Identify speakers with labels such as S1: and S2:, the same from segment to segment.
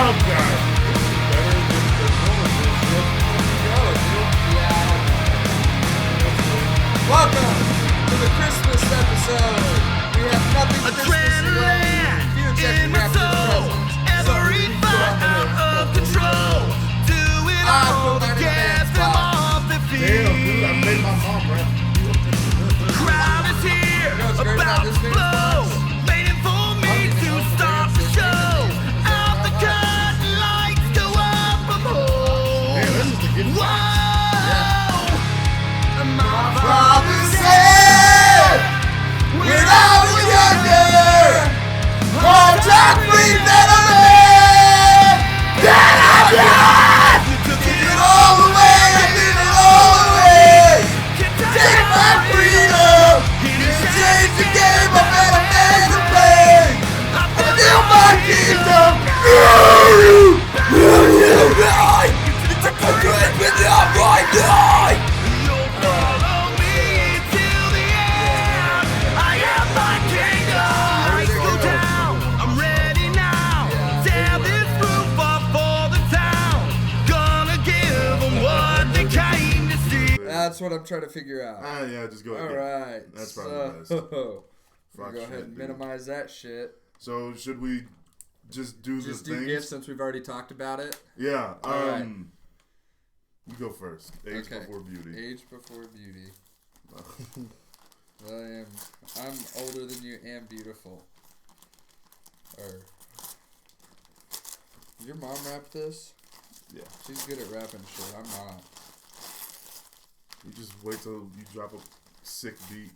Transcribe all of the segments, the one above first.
S1: Welcome to the Christmas episode. We have nothing Christmas in my soul. Every thought out of control. Doing all the gas them off the feet.
S2: Damn, dude, I made my mom rap.
S1: Crowd is here, about to blow. Waiting for me to start the show. Out the curtain, lights go up a hole.
S2: Damn, this is the good part.
S1: My father said, when I was younger, all time free that I'm a man, that I'm young. Took it all away, I did it all away. Take my freedom, change the game, I better make the play. I build my kingdom. It's a good with the right guy. That's what I'm trying to figure out.
S2: Yeah, just go ahead.
S1: Alright.
S2: That's probably the best.
S1: We'll go ahead and minimize that shit.
S2: So, should we just do the things?
S1: Gifts since we've already talked about it?
S2: Yeah.
S1: Right.
S2: You go first. Age before beauty.
S1: Age before beauty. I'm older than you and beautiful. Did your mom rap this?
S2: Yeah.
S1: She's good at rapping shit. I'm not.
S2: You just wait till you drop a sick beat.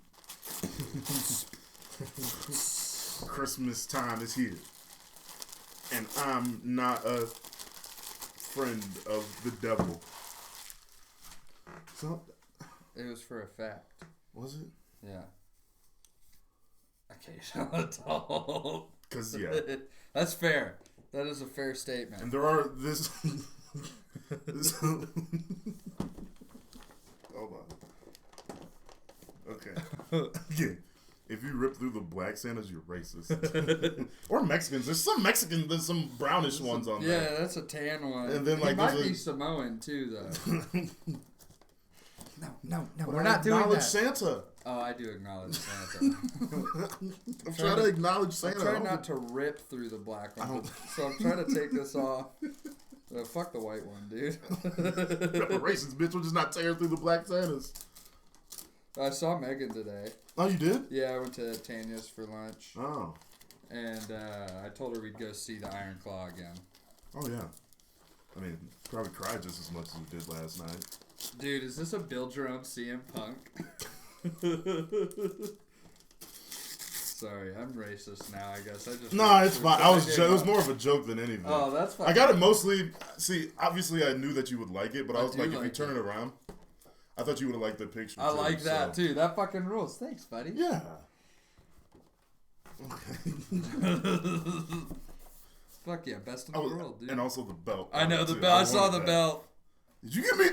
S2: Christmas time is here. And I'm not a friend of the devil. So,
S1: it was for a fact.
S2: Was it?
S1: Yeah. Occasional adult.
S2: Because, yeah.
S1: That's fair. That is a fair statement.
S2: And there are this hold on. Okay. Yeah. If you rip through the black Santas, you're racist. Or Mexicans. There's some Mexican, there's some brownish ones on there.
S1: Yeah, that's a tan one.
S2: And then, like,
S1: he might be Samoan too, though. No, we're not doing that.
S2: Acknowledge Santa.
S1: Oh, I do acknowledge Santa.
S2: I'm trying to acknowledge Santa.
S1: I'm trying not to rip through the black one, so I'm trying to take this off. Fuck the white one, dude.
S2: Reparations, bitch. We're just not tearing through the black Santas.
S1: I saw Megan today.
S2: Oh, you did?
S1: Yeah, I went to Tanya's for lunch.
S2: Oh.
S1: And I told her we'd go see the Iron Claw again.
S2: Oh, yeah. I mean, probably cried just as much as you did last night.
S1: Dude, is this a Bill Jerome CM Punk? Sorry, I'm racist now, I guess.
S2: No, it's fine. It was more of a joke than anything.
S1: Oh, that's fine.
S2: I got it mostly... See, obviously I knew that you would like it, but I was like, if you turn it around, I thought you would have liked the picture,
S1: I like that, too. That fucking rules. Thanks, buddy.
S2: Yeah. Okay.
S1: Fuck yeah, best in the world, dude.
S2: And also the belt.
S1: I know, the belt. I saw the belt.
S2: Did you get me...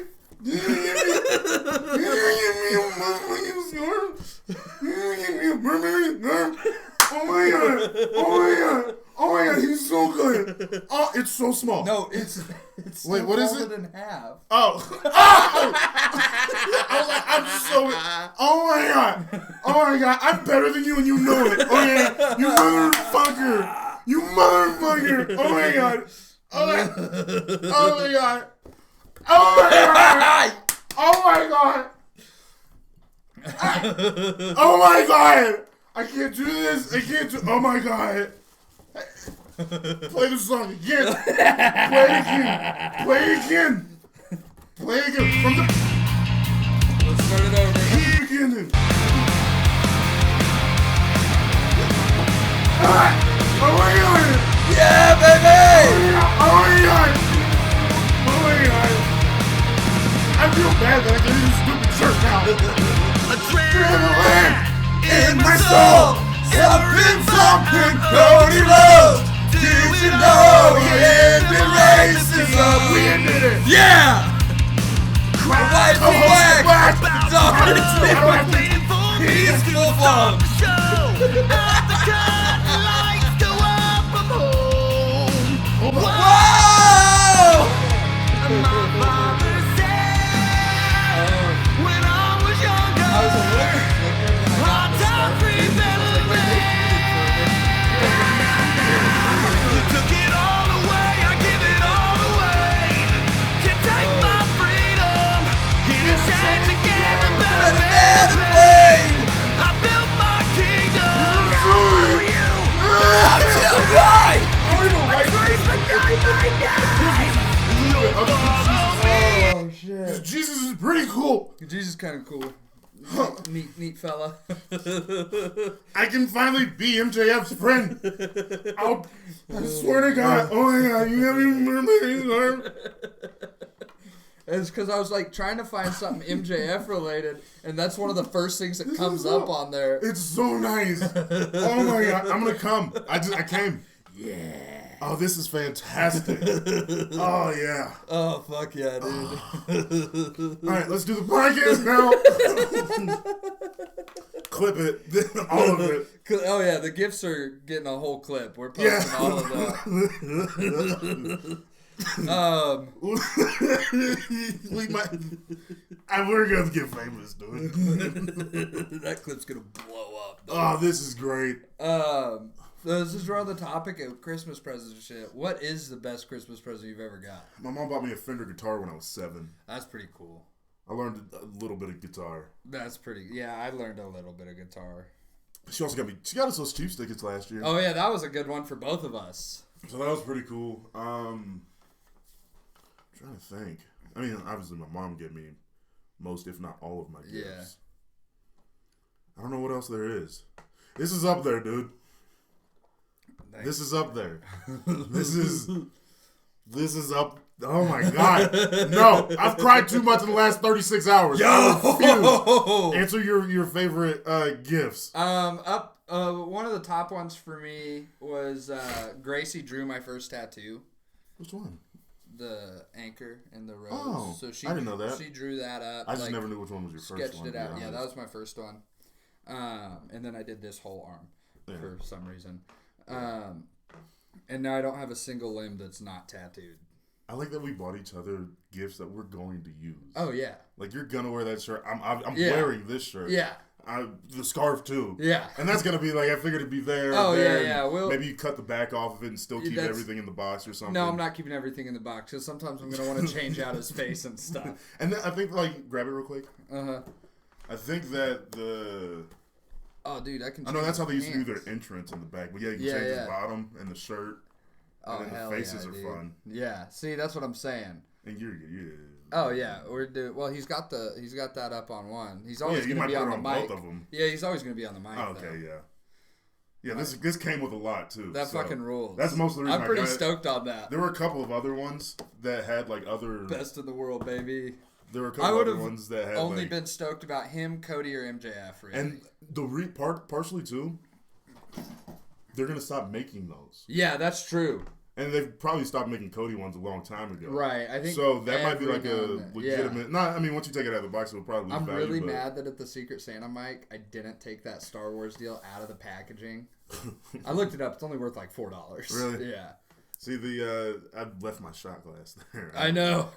S2: Oh my god, he's so good. Oh, it's so small.
S1: No, it's
S2: wait, what is it?
S1: In half.
S2: Oh. I was like, I'm so. Oh my god, I'm better than you and you know it. Oh yeah, you motherfucker. Oh my god. Oh my god. Oh my god! Oh my god! Oh my god! I can't do this! Oh my god! Play the song again! Play again! From the...
S1: Let's start it over.
S2: Play it again! Oh my god!
S1: Yeah, baby!
S2: Oh my god! I feel bad that I get in this stupid shirt now. Adrenaline in my soul. Something Cody loves. Did you know he ended racism? We ended it.
S1: Yeah! White and black. It's all peaceful fun. What?
S2: pretty cool.
S3: Jesus kind of cool. Neat fella.
S2: I can finally be MJF's friend. I swear to God. Oh my God, you haven't even remember his arm.
S3: It's because I was like trying to find something MJF related, and that's one of the first things that comes up on there.
S2: It's so nice. Oh my God, I'm gonna come. I came.
S3: Yeah.
S2: Oh, this is fantastic. Oh yeah.
S3: Oh fuck yeah, dude.
S2: All right, let's do the podcast now. Clip it, all of it.
S3: Oh yeah, the gifts are getting a whole clip. We're posting all of that.
S2: We're gonna get famous, dude.
S3: That clip's gonna blow up.
S2: Oh, this is great.
S3: This is around the topic of Christmas presents and shit. What is the best Christmas present you've ever got?
S2: My mom bought me a Fender guitar when I was 7.
S3: That's pretty cool.
S2: I learned a little bit of guitar.
S3: That's pretty. Yeah, I learned a little bit of guitar.
S2: She also got us those Chiefs tickets last year.
S3: Oh yeah, that was a good one for both of us.
S2: So that was pretty cool. I'm trying to think. I mean, obviously my mom gave me most, if not all, of my gifts.
S3: Yeah.
S2: I don't know what else there is. This is up there, dude.
S3: Thanks.
S2: This is up there. This is up. Oh my God. No, I've cried too much in the last 36 hours.
S3: Yo!
S2: Answer your favorite gifts.
S3: One of the top ones for me was Gracie drew my first tattoo.
S2: Which one?
S3: The anchor and the rose.
S2: Oh,
S3: so she,
S2: I didn't know that.
S3: She drew that up.
S2: I just never knew which one was your first one.
S3: Sketched it out. Yeah, that was my first one. And then I did this whole arm for some reason. And now I don't have a single limb that's not tattooed.
S2: I like that we bought each other gifts that we're going to use.
S3: Oh yeah.
S2: Like you're gonna wear that shirt. I'm wearing this shirt.
S3: Yeah.
S2: The scarf too.
S3: Yeah.
S2: And that's gonna be like I figured it'd be there.
S3: Oh
S2: there,
S3: yeah.
S2: Maybe you cut the back off of it and still keep everything in the box or something.
S3: No, I'm not keeping everything in the box because sometimes I'm gonna want to change out his face and stuff.
S2: And then I think like grab it real quick.
S3: I
S2: think that the.
S3: Oh, dude, I can.
S2: I know that's how they used to do their entrance in the back, but yeah, you can change the bottom and the shirt.
S3: Oh,
S2: and then
S3: hell
S2: the faces
S3: yeah,
S2: are
S3: dude.
S2: fun.
S3: Yeah, see, that's what I'm saying.
S2: And you're.
S3: Oh yeah, well, he's got that up on one. He's always
S2: you
S3: gonna
S2: might
S3: be
S2: put
S3: on
S2: it
S3: the
S2: on
S3: mic.
S2: both of them.
S3: Yeah, he's always gonna be on the mic.
S2: Oh, okay, yeah. This came with a lot too.
S3: That fucking rules.
S2: That's most of the reason
S3: I'm pretty stoked on that.
S2: There were a couple of other ones that had like other
S3: best in the world, baby.
S2: There were a couple other ones that had
S3: only been stoked about him, Cody, or MJF. Really.
S2: And the partially too, they're gonna stop making those.
S3: Yeah, that's true.
S2: And they've probably stopped making Cody ones a long time ago.
S3: Right, I think
S2: so. That might be like a legitimate.
S3: Yeah.
S2: Not, I mean, once you take it out of the box, it'll probably lose
S3: I'm
S2: value.
S3: really mad that at the Secret Santa mic, I didn't take that Star Wars deal out of the packaging. I looked it up; it's only worth like $4.
S2: Really?
S3: Yeah.
S2: See I left my shot glass there.
S3: I know.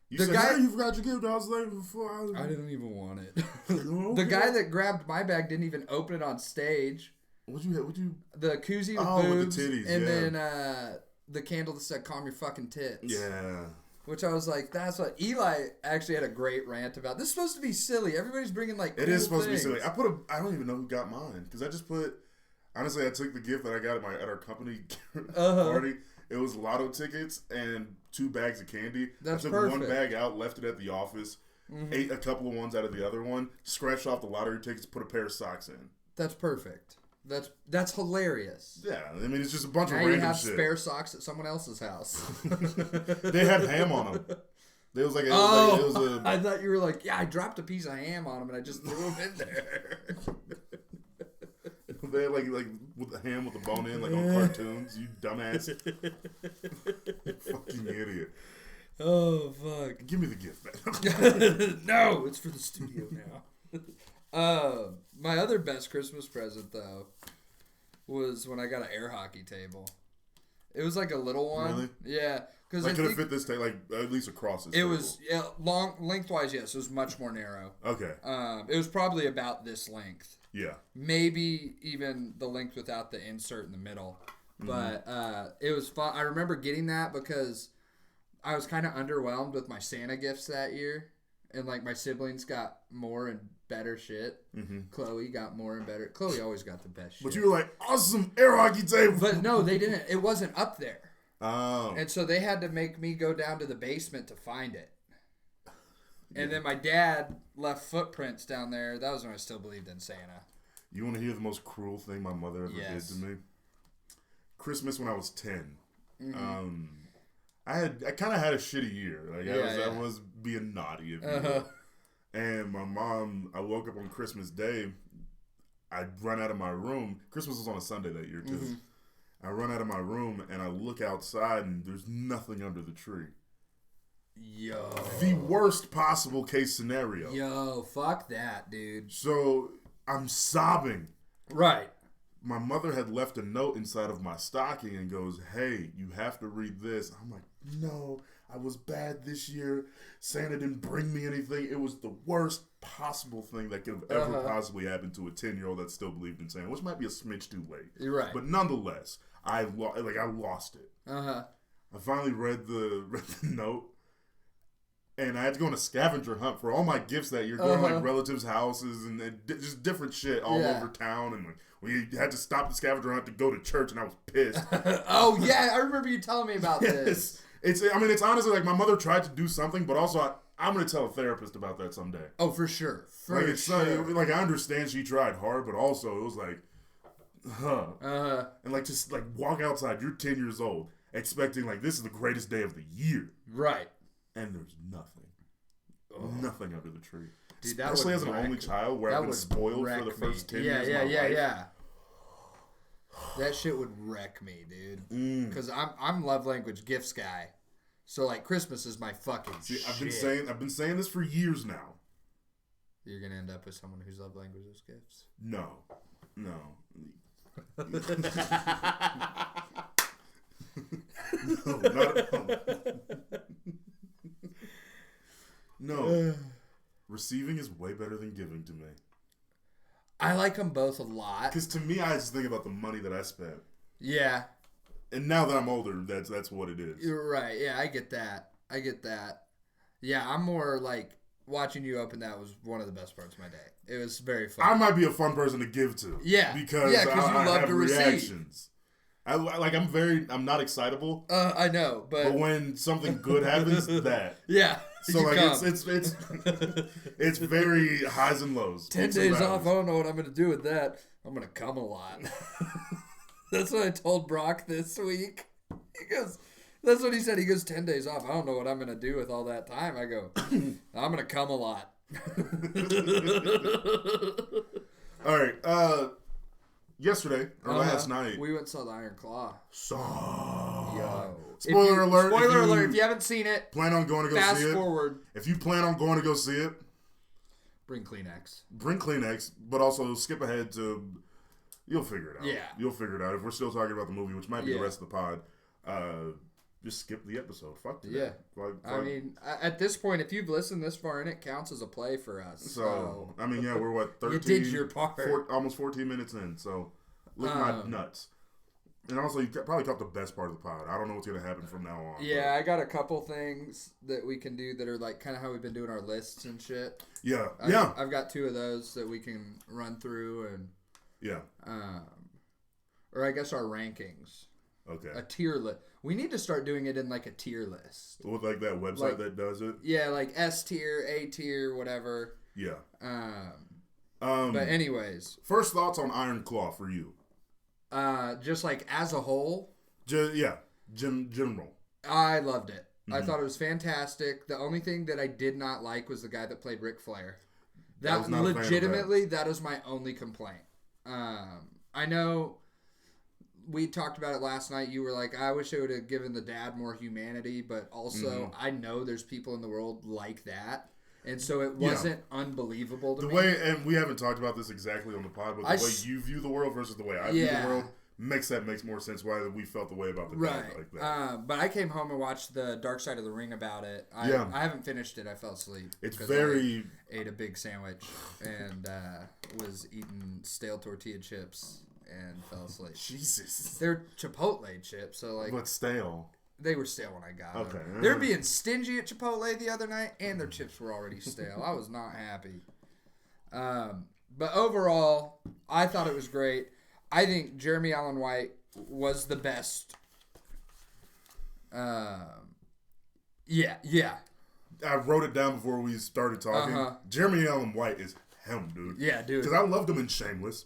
S2: You said, hey, you forgot your gift. I was like,
S3: I didn't even want it. The guy that grabbed my bag didn't even open it on stage.
S2: What'd you?
S3: The koozie with boobs,
S2: with the titties,
S3: and then the candle that said "Calm your fucking tits."
S2: Yeah.
S3: Which I was like, that's what Eli actually had a great rant about. This is supposed to be silly. Everybody's bringing like.
S2: It is supposed to be silly. I don't even know who got mine because I just put. Honestly, I took the gift that I got at our company party. It was lotto tickets and 2 bags of candy.
S3: That's
S2: I took
S3: perfect.
S2: 1 bag out, left it at the office, ate a couple of ones out of the other one, scratched off the lottery tickets, put a pair of socks in.
S3: That's perfect. That's hilarious.
S2: Yeah, I mean it's just a bunch of
S3: now
S2: random
S3: you have
S2: shit.
S3: spare socks at someone else's house.
S2: They had ham on them. It was
S3: I thought you were like, yeah, I dropped a piece of ham on them and I just threw them in there.
S2: They had like with the ham with the bone in, like on cartoons. You dumbass, fucking idiot.
S3: Oh fuck!
S2: Give me the gift back.
S3: No, it's for the studio now. My other best Christmas present though was when I got an air hockey table. It was like a little one.
S2: Really?
S3: Yeah.
S2: Because could it fit this table, like at least across this table?
S3: It was lengthwise, yes. It was much more narrow.
S2: Okay.
S3: It was probably about this length.
S2: Yeah.
S3: Maybe even the length without the insert in the middle. But it was fun. I remember getting that because I was kind of underwhelmed with my Santa gifts that year. And like my siblings got more and better shit. Chloe got more and better. Chloe always got the best shit.
S2: But you were like, awesome air hockey table.
S3: But no, they didn't. It wasn't up there.
S2: Oh.
S3: And so they had to make me go down to the basement to find it. And then my dad left footprints down there. That was when I still believed in Santa.
S2: You want to hear the most cruel thing my mother ever did to me? Christmas when I was 10. Mm-hmm. I kind of had a shitty year. Like I was being naughty, if you will. And my mom, I woke up on Christmas Day. I run out of my room. Christmas was on a Sunday that year too. Mm-hmm. I run out of my room and I look outside and there's nothing under the tree.
S3: Yo.
S2: The worst possible case scenario.
S3: Yo, fuck that, dude.
S2: So I'm sobbing.
S3: Right.
S2: My mother had left a note inside of my stocking and goes, "Hey, you have to read this." I'm like, no, I was bad this year. Santa didn't bring me anything. It was the worst possible thing that could have ever possibly happened to a 10-year-old that still believed in Santa, which might be a smidge too late.
S3: You're right.
S2: But nonetheless, I lost it. I finally read the note. And I had to go on a scavenger hunt for all my gifts that year, going to like relatives' houses and just different shit all over town. And like we had to stop the scavenger hunt to go to church, and I was pissed.
S3: Oh yeah, I remember you telling me about this.
S2: It's honestly like my mother tried to do something, but also I'm going to tell a therapist about that someday.
S3: Oh, for sure.
S2: Like I understand she tried hard, but also it was like, and like just like walk outside. You're 10 years old, expecting like this is the greatest day of the year,
S3: right?
S2: And there's nothing under the tree.
S3: Dude,
S2: especially as an only child, where I've been spoiled for the first 10 years of my life. Yeah.
S3: That shit would wreck me, dude. Because I'm love language gifts guy, so like Christmas is my fucking shit.
S2: I've been saying this for years now.
S3: You're gonna end up with someone whose love language is gifts.
S2: No. No. Receiving is way better than giving to me.
S3: I like them both a lot.
S2: Because to me, I just think about the money that I spent.
S3: Yeah.
S2: And now that I'm older, that's what it is.
S3: You're right. Yeah, I get that. Yeah, I'm more like watching you open that was one of the best parts of my day. It was very fun.
S2: I might be a fun person to give to.
S3: Yeah.
S2: Because
S3: I love
S2: have
S3: to
S2: reactions. Receive. I'm not excitable.
S3: I know, but
S2: when something good happens, that.
S3: Yeah.
S2: So like it's very highs and lows.
S3: 10 days off. I don't know what I'm gonna do with that. I'm gonna come a lot. That's what I told Brock this week. He goes, that's what he said. He goes, 10 days off. I don't know what I'm gonna do with all that time. I go, I'm gonna come a lot.
S2: All right. Yesterday or last night,
S3: we went and saw the Iron Claw.
S2: Yo.
S3: Spoiler
S2: alert!
S3: If you haven't seen it,
S2: plan on going to go see it.
S3: Fast forward.
S2: If you plan on going to go see it,
S3: bring Kleenex.
S2: But also skip ahead to. You'll figure it out.
S3: Yeah,
S2: you'll figure it out. If we're still talking about the movie, which might be the rest of the pod, just skip the episode. Fuck that.
S3: Yeah. I mean, at this point, if you've listened this far in, it counts as a play for us.
S2: So I mean, yeah, we're what 13.
S3: You did your part.
S2: Almost 14 minutes in. So lick my nuts. And also, you probably caught the best part of the pod. I don't know what's going to happen from now on.
S3: Yeah, I got a couple things that we can do that are like kind of how we've been doing our lists and shit.
S2: Yeah.
S3: I've got 2 of those that we can run through and.
S2: Yeah.
S3: Or I guess our rankings.
S2: Okay.
S3: A tier list. We need to start doing it in like a tier list.
S2: With like that website that does it?
S3: Yeah, like S tier, A tier, whatever.
S2: Yeah.
S3: But anyways.
S2: First thoughts on Iron Claw for you.
S3: Just like as a whole.
S2: General.
S3: I loved it. Mm-hmm. I thought it was fantastic. The only thing that I did not like was the guy that played Ric Flair. That legitimately, that is my only complaint. I know we talked about it last night. You were like, I wish I would have given the dad more humanity, but also I know there's people in the world like that. And so it wasn't unbelievable to me.
S2: And we haven't talked about this exactly on the pod, but the way you view the world versus the way I view the world makes more sense why we felt the way about the dad like that.
S3: But I came home and watched the Dark Side of the Ring about it. I haven't finished it. I fell asleep.
S2: It's very...
S3: I ate a big sandwich and was eating stale tortilla chips and fell asleep.
S2: Jesus.
S3: They're Chipotle chips, so like...
S2: But stale.
S3: They were stale when I got them. They're being stingy at Chipotle the other night, and their chips were already stale. I was not happy. But overall, I thought it was great. I think Jeremy Allen White was the best.
S2: I wrote it down before we started talking. Jeremy Allen White is him, dude.
S3: Yeah, dude.
S2: Because I loved him in Shameless.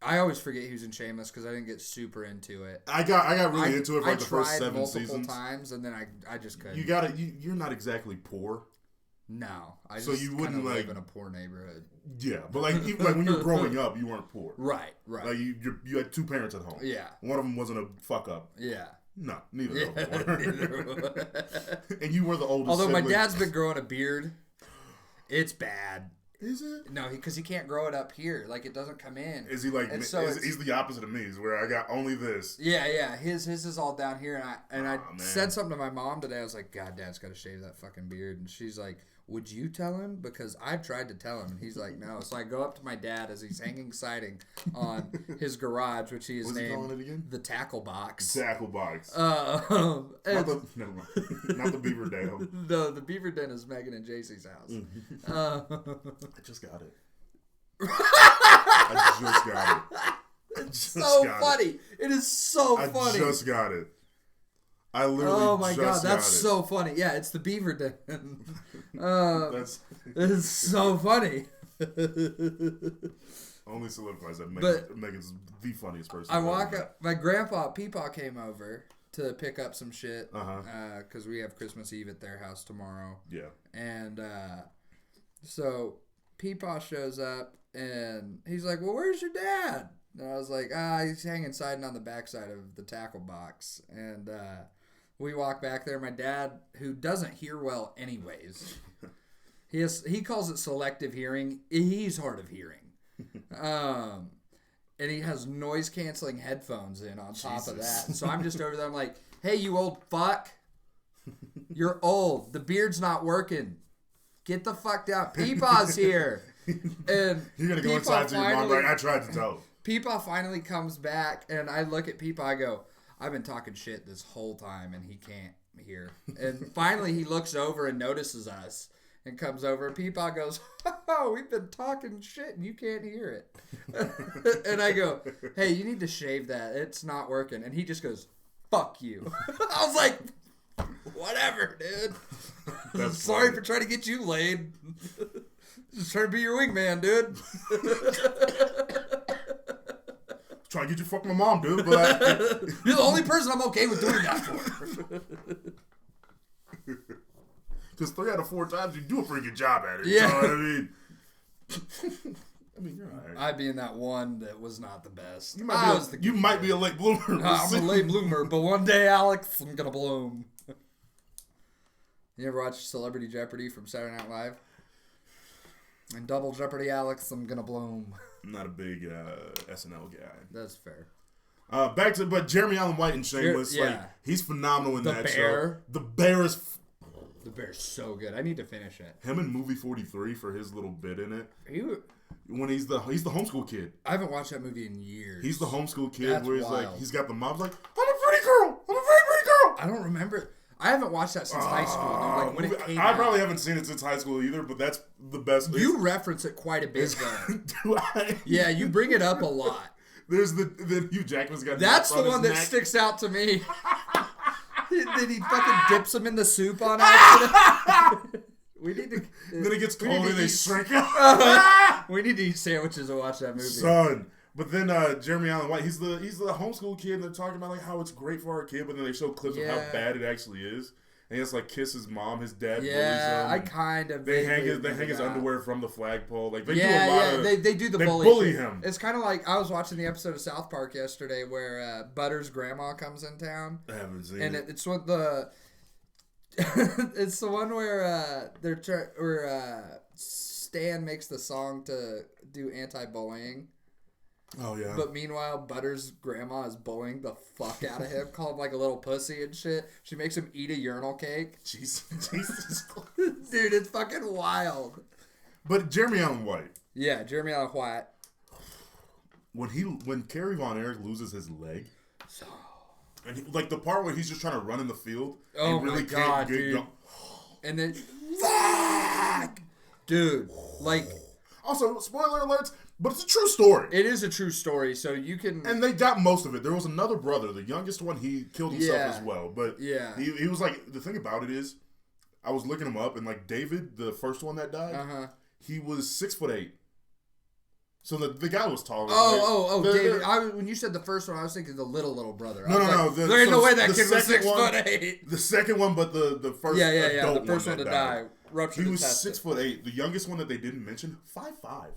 S3: I always forget he was in Shameless because I didn't get super into it.
S2: I got really into it for like the first 7 seasons.
S3: I tried multiple times and then I just couldn't.
S2: You're not exactly poor.
S3: No, I
S2: so
S3: just
S2: you wouldn't
S3: like
S2: live
S3: in a poor neighborhood.
S2: Yeah, but like even like when you're growing up, you weren't poor.
S3: Right.
S2: Like you had 2 parents at home.
S3: Yeah.
S2: One of them wasn't a fuck up.
S3: Yeah.
S2: No, neither of them were. And you were the oldest.
S3: Although
S2: sibling.
S3: my dad's been growing a beard, it's bad.
S2: Is it?
S3: No, because he can't grow it up here. Like, it doesn't come in.
S2: Is he like? He's the opposite of me. Is where I got only this.
S3: Yeah. His is all down here, and I said something to my mom today. I was like, God, Dad's got to shave that fucking beard, and she's like, would you tell him? Because I've tried to tell him, and he's like, no. So I go up to my dad as he's hanging siding on his garage, which he is named the Tackle Box.
S2: Tackle Box.
S3: Never
S2: mind. Not the Beaver Den.
S3: No, the Beaver Den is Megan and JC's house.
S2: I just got it. I just got it.
S3: It's so funny. It is so funny.
S2: I just got it. I literally.
S3: Oh my god, that's so funny. Yeah, it's the Beaver Den. It's so funny.
S2: Only solidifies that Megan's the funniest person.
S3: I walk up. My grandpa Peepaw came over to pick up some shit because we have Christmas Eve at their house tomorrow.
S2: Yeah,
S3: and so Peepaw shows up and he's like, "Well, where's your dad?" And I was like, he's hanging siding on the backside of the Tackle Box. And we walk back there. My dad, who doesn't hear well anyways, he calls it selective hearing. He's hard of hearing. And he has noise-canceling headphones in on top of that. So I'm just over there. I'm like, hey, you old fuck. You're old. The beard's not working. Get the fuck down. Peepaw's here. And
S2: you're going to go inside to your mom like, I tried to tell.
S3: Peepaw finally comes back, and I look at Peepaw. I go, I've been talking shit this whole time, and he can't hear. And finally, he looks over and notices us and comes over. And Peepaw goes, oh, we've been talking shit, and you can't hear it. And I go, hey, you need to shave that. It's not working. And he just goes, fuck you. I was like, whatever, dude.
S2: That's
S3: sorry for trying to get you laid. Just trying to be your wingman, dude.
S2: Trying to get you fuck my mom, dude. But
S3: you're the only person I'm okay with doing that for.
S2: Because 3 out of 4 times you do a pretty good job at it.
S3: Yeah.
S2: So, I mean, you're all right.
S3: I'd be in that one that was not the best.
S2: You might be a late bloomer.
S3: I'm a late bloomer, but one day, Alex, I'm going to bloom. You ever watch Celebrity Jeopardy from Saturday Night Live? And Double Jeopardy, Alex, I'm going to bloom.
S2: I'm not a big SNL guy.
S3: That's fair.
S2: But Jeremy Allen White in Shameless, like, he's phenomenal in that show. The Bear's
S3: so good. I need to finish it.
S2: Him in Movie 43 for his little bit in it. When he's the homeschool kid.
S3: I haven't watched that movie in years.
S2: He's the homeschool kid.
S3: That's
S2: where he's
S3: wild.
S2: like, he's got the mom's like, I'm a pretty girl. I'm a very pretty girl.
S3: I don't remember. I haven't watched that since high school. Dude. Like when it came out.
S2: I probably haven't seen it since high school either, but that's the best.
S3: You reference it quite a bit, though.
S2: Do I?
S3: Yeah, you bring it up a lot.
S2: There's the Hugh Jackman's got.
S3: That's the one that sticks out to me. Then he fucking dips him in the soup on accident. We need to.
S2: Then it gets cold and they shrink.
S3: We need to eat sandwiches and watch that movie,
S2: son. But then Jeremy Allen White, he's the homeschool kid, and they're talking about like how it's great for our kid, but then they show clips of how bad it actually is. And he has to like kiss his mom, his dad bullies him.
S3: I kind of.
S2: They hang his underwear from the flagpole. Like they
S3: they do the
S2: bully him.
S3: It's kind of like I was watching the episode of South Park yesterday where Butter's grandma comes in town.
S2: I haven't seen
S3: it. And it's what it's the one where Stan makes the song to do anti-bullying.
S2: Oh, yeah.
S3: But meanwhile, Butter's grandma is bullying the fuck out of him, calling him like a little pussy and shit. She makes him eat a urinal cake. Jesus. Dude, it's fucking wild.
S2: But Jeremy Allen White.
S3: Yeah, Jeremy Allen White.
S2: When Kerry Von Erich loses his leg, and like the part where he's just trying to run in the field.
S3: Oh
S2: really
S3: my god, dude. And then, fuck! Dude, like...
S2: Also, spoiler alerts, but it's a true story.
S3: It is a true story, so you can...
S2: And they got most of it. There was another brother, the youngest one, he killed himself as well. But he was like, the thing about it is, I was looking him up, and like David, the first one that died, he was 6'8". So the guy was taller.
S3: David. When you said the first one, I was thinking the little brother.
S2: No.
S3: There ain't no way that kid was 6'8".
S2: The second one, but the first
S3: the first one to die.
S2: He was 6'8". The youngest one that they didn't mention, 5'5".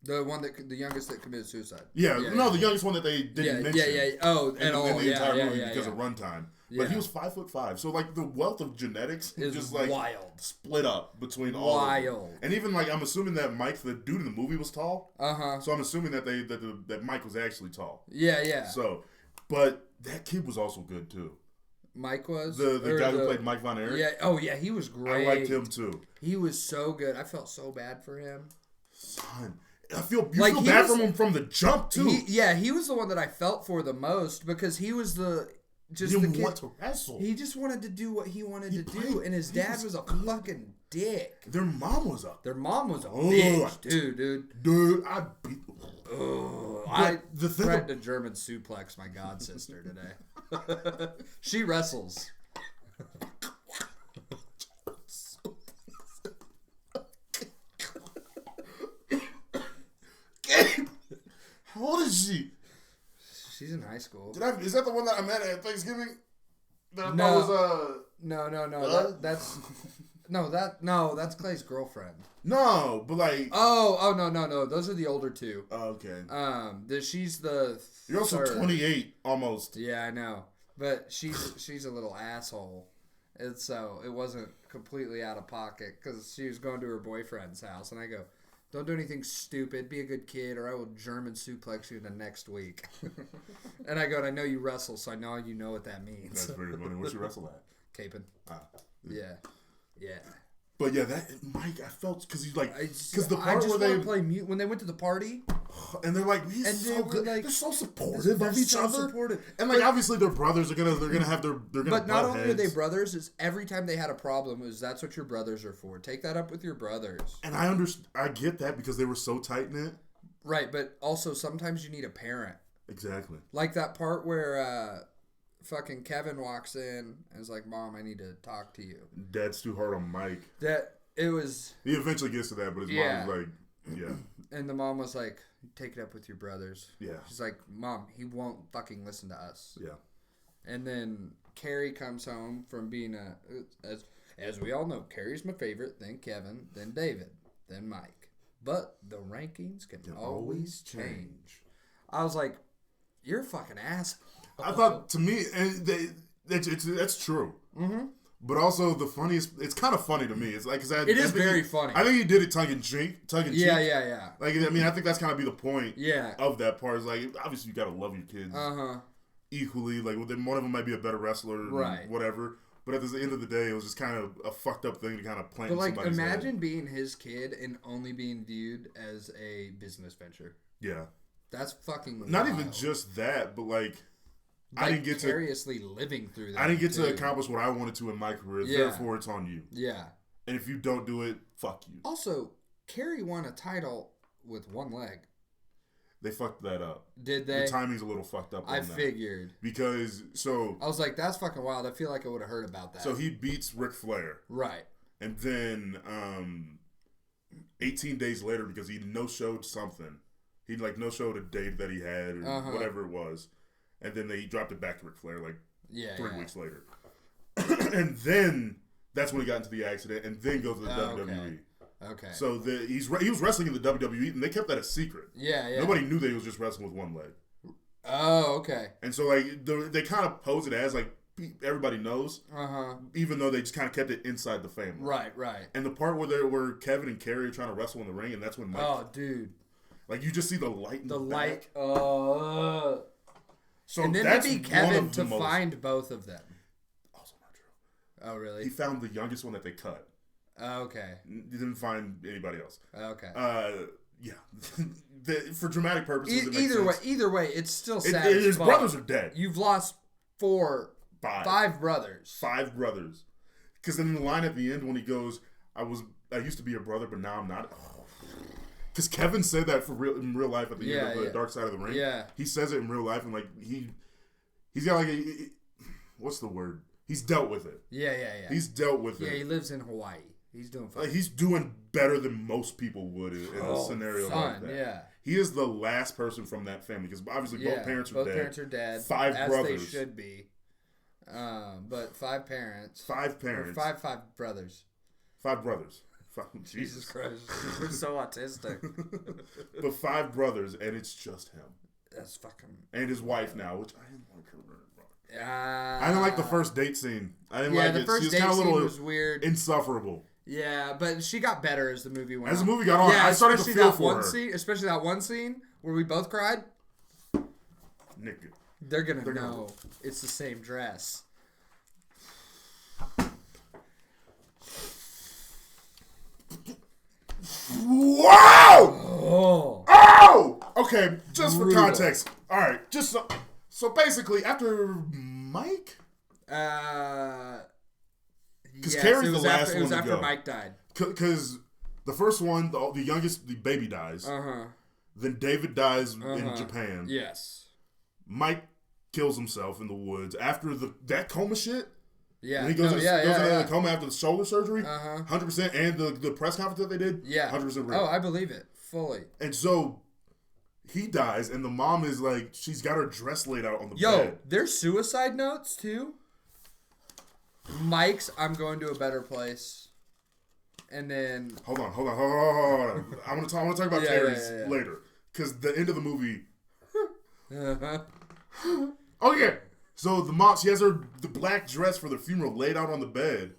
S3: The youngest that committed suicide.
S2: The youngest one that they didn't mention.
S3: Oh,
S2: in the entire movie because of runtime. But he was 5'5". So like the wealth of genetics is just like
S3: wild,
S2: split up between all of them. And even like I'm assuming that Mike, the dude in the movie, was tall. So I'm assuming that that Mike was actually tall. Yeah. So, but that kid was also good too.
S3: Mike was
S2: the guy who played Mike Von Erich.
S3: Yeah. Oh yeah, he was great.
S2: I liked him too.
S3: He was so good. I felt so bad for him.
S2: Son. You feel bad for him from the jump too.
S3: He was the one that I felt for the most because he was the kid.
S2: Want to wrestle.
S3: He just wanted to do what he wanted to do, and his dad was a fucking dick.
S2: Their mom was a
S3: bitch, dude.
S2: Dude, I beat.
S3: I threatened to German suplex my god sister today. She wrestles.
S2: How old is she?
S3: She's in high school.
S2: Is that the one that I met at Thanksgiving? That I
S3: thought
S2: was
S3: No. That's Clay's girlfriend.
S2: No, but like.
S3: No. Those are the older two.
S2: Oh, okay.
S3: She's the.
S2: You're also 28 almost.
S3: Yeah, I know, but she's a little asshole, and so it wasn't completely out of pocket because she was going to her boyfriend's house, and I go, don't do anything stupid. Be a good kid, or I will German suplex you the next week. And I go, and I know you wrestle, so I know you know what that means.
S2: That's very funny. What's you wrestle at?
S3: Caping. Yeah.
S2: But yeah, that Mike, I felt because he's like, because the
S3: I
S2: part
S3: just
S2: where they
S3: play mute when they went to the party,
S2: and they're like, he's
S3: and
S2: so good.
S3: Like,
S2: they're so supportive of each other. And like, obviously, their brothers are gonna have they're gonna.
S3: But not only are they brothers, is every time they had a problem, that's what your brothers are for. Take that up with your brothers.
S2: And I get that because they were so tight knit.
S3: Right, but also sometimes you need a parent.
S2: Exactly.
S3: Like that part where fucking Kevin walks in and is like, "Mom, I need to talk to you."
S2: Dad's too hard on Mike.
S3: He
S2: eventually gets to that, but his mom's like, yeah.
S3: And the mom was like, take it up with your brothers.
S2: Yeah.
S3: She's like, Mom, he won't fucking listen to us.
S2: Yeah.
S3: And then Carrie comes home from being as we all know, Carrie's my favorite, then Kevin, then David, then Mike. But the rankings can always change. I was like, you're a fucking ass.
S2: I thought, to me, and that's true. Mm-hmm. But also the funniest, it's kind of funny to me. It's like, it
S3: is very funny.
S2: I think he did it tongue in cheek.
S3: Yeah.
S2: Like, I mean, I think that's kind of be the point. Of that part. Is like, obviously you gotta love your kids. Equally. Like, one of them might be a better wrestler, right? Whatever. But at the end of the day, it was just kind of a fucked up thing to kind of plant. But like,
S3: imagine being his kid and only being viewed as a business venture.
S2: Yeah.
S3: That's fucking
S2: not
S3: wild.
S2: Even just that, but like.
S3: I didn't get vicariously living through that.
S2: I didn't get to accomplish what I wanted to in my career. Therefore, it's on you.
S3: Yeah.
S2: And if you don't do it, fuck you.
S3: Also, Carrie won a title with one leg.
S2: They fucked that up.
S3: Did they?
S2: The timing's a little fucked up. I
S3: figured
S2: because I
S3: was like, that's fucking wild. I feel like I would have heard about that.
S2: So he beats Ric Flair,
S3: right?
S2: And then 18 days later, because he no-showed something, he like no-showed a date that he had or whatever it was. And then they dropped it back to Ric Flair 3 weeks later. And then that's when he got into the accident and then goes to the WWE.
S3: Okay.
S2: So he was wrestling in the WWE and they kept that a secret.
S3: Yeah.
S2: Nobody knew that he was just wrestling with one leg.
S3: Oh, okay.
S2: And so like they kind of pose it as like everybody knows. Even though they just kind of kept it inside the family.
S3: Right.
S2: And the part where Kevin and Carrie are trying to wrestle in the ring and that's when Mike.
S3: Oh, dude.
S2: Like you just see the light in the back. So
S3: and then maybe Kevin to find both of them.
S2: Also not true.
S3: Oh, really?
S2: He found the youngest one that they cut.
S3: Okay.
S2: He didn't find anybody else.
S3: Okay.
S2: Yeah. For dramatic purposes,
S3: either way, it's still sad.
S2: His brothers are dead.
S3: You've lost five brothers.
S2: 5 brothers. Because then in the line at the end when he goes, I used to be a brother, but now I'm not. Because Kevin said that in real life at the end of the Dark Side of the Ring.
S3: Yeah.
S2: He says it in real life, and like he's got like what's the word? He's dealt with it.
S3: Yeah.
S2: He's dealt with it.
S3: Yeah, he lives in Hawaii. He's doing fine.
S2: Like, he's doing better than most people would in a scenario like that.
S3: Yeah.
S2: He is the last person from that family because obviously both parents are dead.
S3: Both parents are dead.
S2: 5
S3: as
S2: brothers.
S3: They should be. But 5 parents.
S2: 5 parents.
S3: Or 5 brothers.
S2: 5 brothers.
S3: Jesus Christ. We're so autistic.
S2: But 5 brothers, and it's just him.
S3: That's fucking...
S2: And his wife now, which I didn't like her very much.
S3: I
S2: didn't like the first date scene. I didn't like it.
S3: The first date scene was weird.
S2: Insufferable.
S3: Yeah, but she got better as the movie went on.
S2: As the movie got on, I started to feel for her.
S3: Especially that one scene where we both cried.
S2: Nigga.
S3: They're gonna know it's the same dress.
S2: Wow! Oh! Okay, just for
S3: Brutal.
S2: context. All right, just so basically after Mike, because Carrie's the last one to go. It was after
S3: Mike died.
S2: Because the first one, the youngest, the baby dies. Then David dies in Japan.
S3: Yes.
S2: Mike kills himself in the woods after that coma shit.
S3: Yeah.
S2: When he goes into the coma after the shoulder surgery. 100%. And the press conference that they did.
S3: Yeah.
S2: 100% real.
S3: Oh, I believe it fully.
S2: And so he dies, and the mom is like, she's got her dress laid out on the bed.
S3: There's suicide notes too. Mike's "I'm going to a better place," and then
S2: hold on. I want to talk about Carrie's later, because the end of the movie. Okay, so the mom, she has the black dress for the funeral laid out on the bed,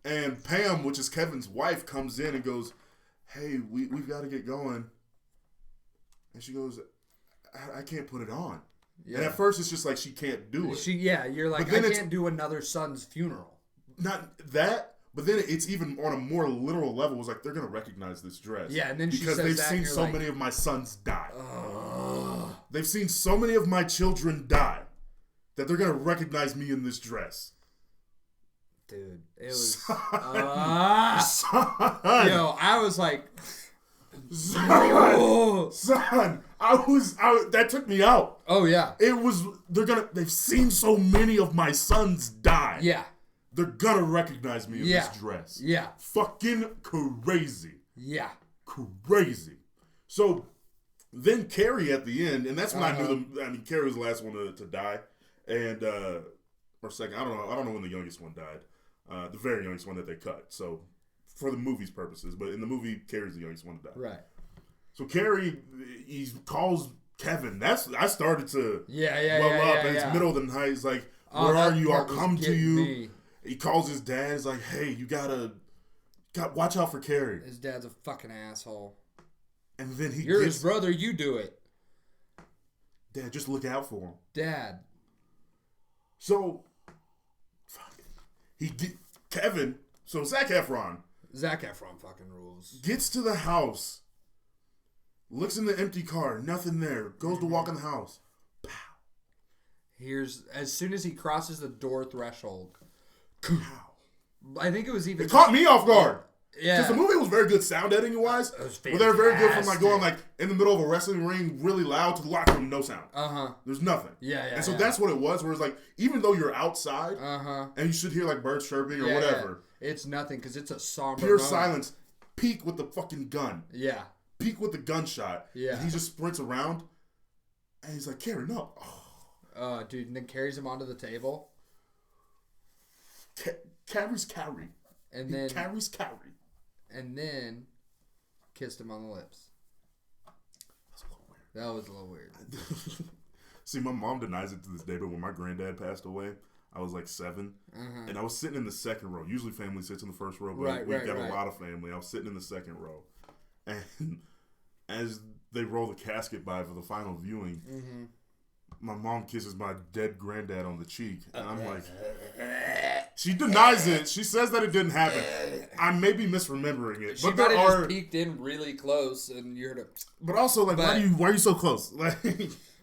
S2: and Pam, which is Kevin's wife, comes in and goes, "Hey, we've got to get going," and she goes, I can't put it on." Yeah. And at first, it's just like she can't do it.
S3: You're like, I can't do another son's funeral.
S2: Not that, but then it's even on a more literal level. It's like they're gonna recognize this dress.
S3: Yeah, and then
S2: because they've seen so many of my sons die. They've seen so many of my children die that they're gonna recognize me in this dress.
S3: Dude, it was.
S2: Son.
S3: Yo, I was like.
S2: Son, that took me out.
S3: Oh yeah.
S2: They've seen so many of my sons die.
S3: Yeah.
S2: They're gonna recognize me in this dress.
S3: Yeah.
S2: Fucking crazy.
S3: Yeah.
S2: Crazy. So then Carrie at the end, and that's when I knew Carrie was the last one to die. And or second, I don't know when the youngest one died. The very youngest one that they cut. So for the movie's purposes, but in the movie, Carrie's the youngest one to die.
S3: Right.
S2: So Carrie, he calls Kevin. I started to
S3: well
S2: up, and it's middle of the night. He's like, "Where are you? I'll come to you." Me. He calls his dad. He's like, "Hey, you gotta watch out for Carrie."
S3: His dad's a fucking asshole.
S2: And then
S3: you're his brother. You do it.
S2: Dad, just look out for him.
S3: Dad.
S2: So, Kevin. So Zac Efron
S3: fucking rules.
S2: Gets to the house, looks in the empty car, nothing there, goes to walk in the house. Pow.
S3: As soon as he crosses the door threshold.
S2: Pow.
S3: I think it was even...
S2: It caught me off guard.
S3: Yeah.
S2: Because the movie was very good sound editing wise. But they're very good from going in the middle of a wrestling ring really loud to the locker room, no sound. There's nothing.
S3: Yeah.
S2: And so that's what it was, where it's like, even though you're outside, and you should hear like birds chirping or whatever.
S3: It's nothing, because it's a somber
S2: pure
S3: moment.
S2: Silence. Peek with the fucking gun.
S3: Yeah.
S2: Peek with the gunshot.
S3: Yeah.
S2: And he just sprints around, and he's like, "Carrie, no."
S3: Oh, dude, and then carries him onto the table.
S2: Carrie's Carrie.
S3: And then
S2: Carrie's Carrie.
S3: And then kissed him on the lips. That was a little weird.
S2: See, my mom denies it to this day, but when my granddad passed away, I was like 7, and I was sitting in the second row. Usually family sits in the first row, but we've got a lot of family. I was sitting in the second row. And as they roll the casket by for the final viewing, my mom kisses my dead granddad on the cheek. And I'm like, she denies it. She says that it didn't happen. I may be misremembering it.
S3: She
S2: but
S3: might have just peeked in really close and you heard it.
S2: But also, like, why are you so close? Like,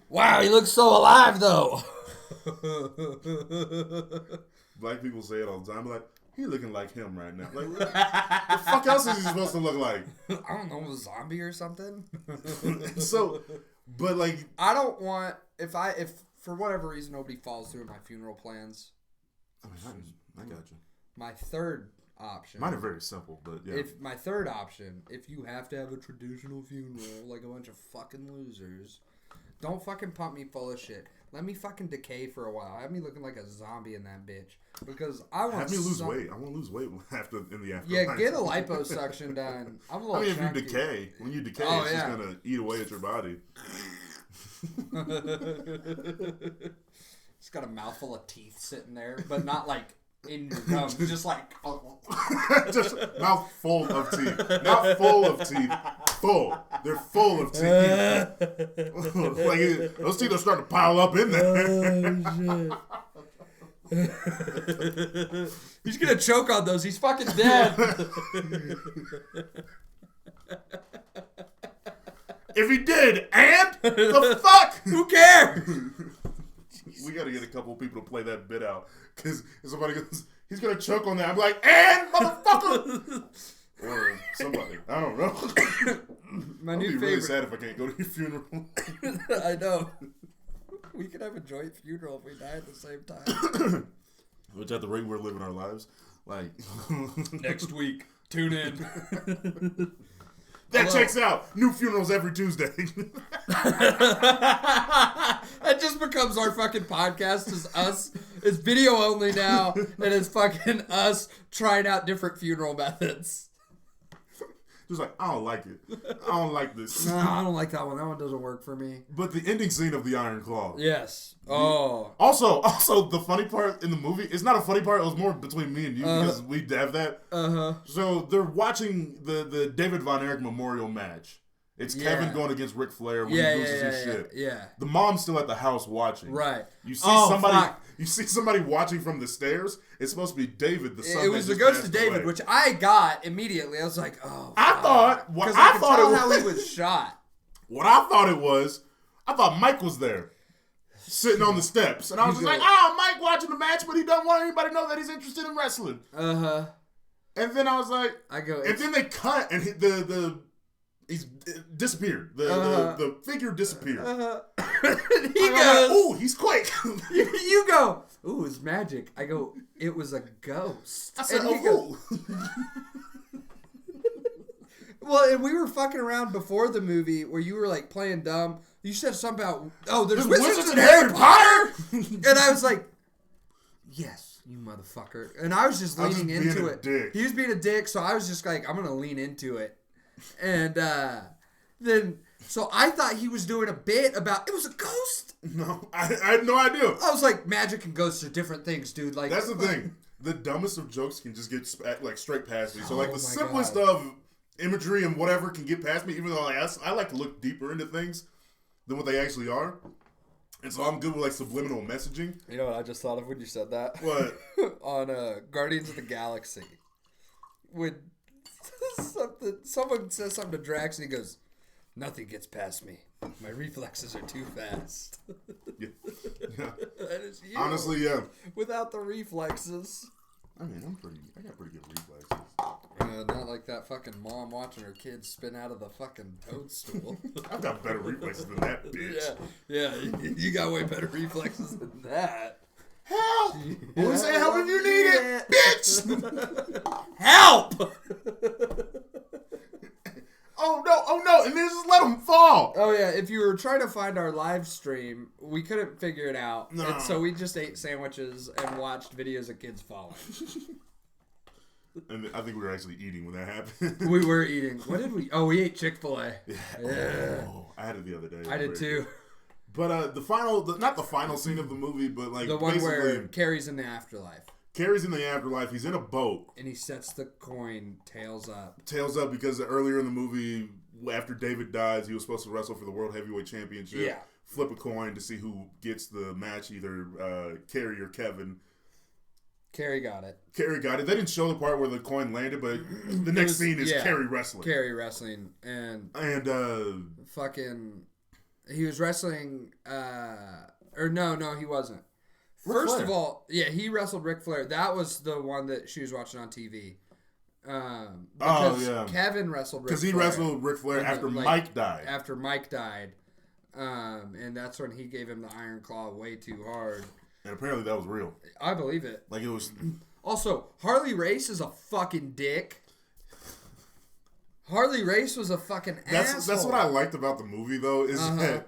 S3: wow, he looks so alive, though.
S2: Black people say it all the time. Like, he looking like him right now. Like, what the fuck else is he supposed to look like?
S3: I don't know, a zombie or something.
S2: So, but like,
S3: I don't want if for whatever reason nobody falls through my funeral plans,
S2: I got you.
S3: My third option.
S2: Mine are very simple, but yeah.
S3: My third option, if you have to have a traditional funeral like a bunch of fucking losers, don't fucking pump me full of shit. Let me fucking decay for a while. Have me looking like a zombie in that bitch. Because I want
S2: Have me lose weight. I want to lose weight in the afterlife.
S3: Yeah, get a liposuction done. I'm a little
S2: if
S3: chunky.
S2: you decay, when you decay, it's just going to eat away at your body.
S3: It's got a mouthful of teeth sitting there, but not like in your gum. Just like...
S2: just mouth full of teeth. Not full of teeth. Full. They're full of teeth. Like those teeth are starting to pile up in there.
S3: Oh, shit. He's gonna choke on those. He's fucking dead.
S2: If he did, and the fuck?
S3: Who cares?
S2: We gotta get a couple of people to play that bit out. Because if somebody goes, he's gonna choke on that. I'm like, and motherfucker! Or somebody. I don't know.
S3: My
S2: I'll
S3: new
S2: be
S3: favorite.
S2: really sad if I can't go to your funeral.
S3: I know. We could have a joint funeral if we die at the same time.
S2: Which at the rate we're living our lives, like
S3: Next week, tune in.
S2: That checks out. New funerals every Tuesday.
S3: That just becomes our fucking podcast. Is us. It's video only now, and it's fucking us trying out different funeral methods.
S2: Just like, I don't like it. I don't like this.
S3: No, I don't like that one. That one doesn't work for me.
S2: But the ending scene of the Iron Claw.
S3: Yes. Oh.
S2: Also, the funny part in the movie, it's not a funny part. It was more between me and you because we have that. So they're watching the David Von Erich Memorial match. It's Kevin going against Ric Flair when he loses his shit.
S3: Yeah.
S2: The mom's still at the house watching.
S3: Right.
S2: You see somebody. You see somebody watching from the stairs. It's supposed to be David, the son.
S3: It was the ghost of David, which I got immediately. I was like, oh.
S2: I thought
S3: because I could tell how he was shot.
S2: What I thought it was, I thought Mike was there, sitting on the steps, and I was just like, Mike watching the match, but he don't want anybody to know that he's interested in wrestling. And then I was like, and then they cut, and he's disappeared. The figure disappeared.
S3: He goes,
S2: "Ooh, he's quick."
S3: You go, "Ooh, it's magic." I go, "It was a ghost."
S2: I said,
S3: and
S2: "Oh."
S3: Well, and we were fucking around before the movie where you were like playing dumb. You said something about, there's wizards in Harry Potter, and I was like, "Yes, you motherfucker." And I was just leaning into it.
S2: Dick.
S3: He was being a dick, so I was just like, "I'm gonna lean into it." And then, so I thought he was doing a bit about, it was a ghost.
S2: No, I had no idea.
S3: I was like, magic and ghosts are different things, dude. Like,
S2: that's the thing. The dumbest of jokes can just get like straight past me. So like the simplest of imagery and whatever can get past me, even though like, I like to look deeper into things than what they actually are. And so I'm good with like subliminal messaging.
S3: You know what I just thought of when you said that?
S2: What?
S3: On Guardians of the Galaxy. When someone says something to Drax and he goes, "Nothing gets past me. My reflexes are too fast."
S2: Yeah.
S3: That is you.
S2: Honestly, yeah.
S3: Without the reflexes.
S2: I mean, I got pretty good reflexes.
S3: Not like that fucking mom watching her kids spin out of the fucking toadstool.
S2: I've got better reflexes than that bitch.
S3: Yeah, you got way better reflexes than that.
S2: Help! Only say help if you need it, bitch!
S3: Help!
S2: Oh no, and then just let them fall.
S3: Oh yeah, if you were trying to find our live stream, we couldn't figure it out.
S2: No.
S3: And so we just ate sandwiches and watched videos of kids falling.
S2: And I think we were actually eating when that happened.
S3: We were eating. What did we? Oh, we ate Chick-fil-A.
S2: Yeah. Oh, I had it the other day.
S3: I did too.
S2: But not the final scene of the movie, but like
S3: The one where Carrie's in the afterlife.
S2: Carrie's in the afterlife. He's in a boat.
S3: And he sets the coin tails up.
S2: Tails up because earlier in the movie, after David dies, he was supposed to wrestle for the World Heavyweight Championship.
S3: Yeah.
S2: Flip a coin to see who gets the match, either Carrie or Kevin.
S3: Carrie got it.
S2: Carrie got it. They didn't show the part where the coin landed, but the next scene is Carrie wrestling.
S3: Carrie wrestling. And fucking... He was wrestling... no, he wasn't. First of all, yeah, he wrestled Ric Flair. That was the one that she was watching on TV. Because Kevin wrestled Ric Flair.
S2: Because he wrestled Ric Flair after Mike died.
S3: After Mike died. And that's when he gave him the Iron Claw way too hard.
S2: And apparently that was real.
S3: I believe it.
S2: Like it was.
S3: Also, Harley Race is a fucking dick. Harley Race was a fucking asshole.
S2: That's what I liked about the movie, though, is that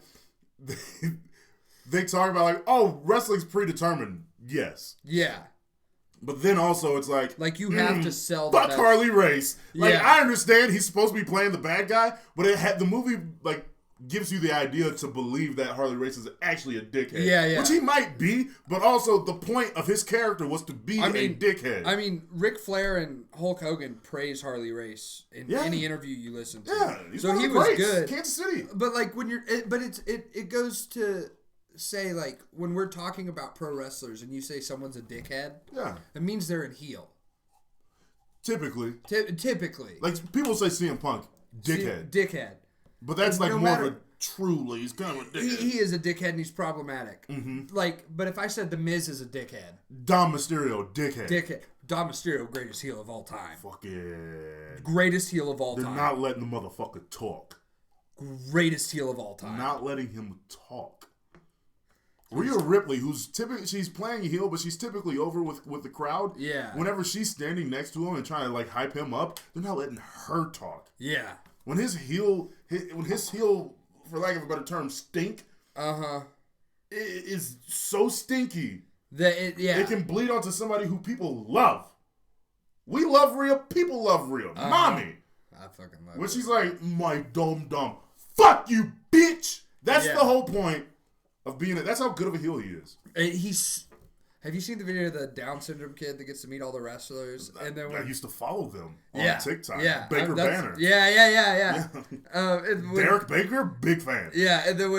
S2: they talk about, like, oh, wrestling's predetermined. Yes.
S3: Yeah.
S2: But then also it's like
S3: you have to sell
S2: fuck Harley Race. Like,
S3: yeah.
S2: I understand he's supposed to be playing the bad guy, but the movie, like, gives you the idea to believe that Harley Race is actually a dickhead.
S3: Yeah.
S2: Which he might be, but also the point of his character was to be a dickhead.
S3: I mean, Ric Flair and Hulk Hogan praise Harley Race in any interview you listen to.
S2: Yeah,
S3: so he was good.
S2: Kansas City.
S3: But like when it goes to say, like, when we're talking about pro wrestlers and you say someone's a dickhead, it means they're a heel.
S2: Typically.
S3: Typically.
S2: Like, people say CM Punk, dickhead.
S3: Dickhead.
S2: But that's like more of a truly, he's kind of a dickhead.
S3: He is a dickhead and he's problematic. Mm-hmm. Like, but if I said The Miz is a dickhead.
S2: Dom Mysterio, dickhead.
S3: Dickhead. Dom Mysterio, greatest heel of all time.
S2: Fuck yeah.
S3: Greatest heel of all time.
S2: They're not letting the motherfucker talk.
S3: Greatest heel of all time.
S2: Not letting him talk. Rhea Ripley, she's playing a heel, but she's typically over with the crowd.
S3: Yeah.
S2: Whenever she's standing next to him and trying to, like, hype him up, they're not letting her talk.
S3: Yeah.
S2: When his heel, for lack of a better term, stink. It is so stinky. It can bleed onto somebody who people love. We love Rhea. People love Rhea. Mommy.
S3: I fucking love
S2: when she's like, my dumb. Fuck you, bitch. That's the whole point of being that's how good of a heel he is.
S3: Have you seen the video of the Down syndrome kid that gets to meet all the wrestlers? And then
S2: I used to follow them on TikTok.
S3: Yeah,
S2: Baker Banner.
S3: Yeah.
S2: Derek Baker, big fan.
S3: Yeah, and then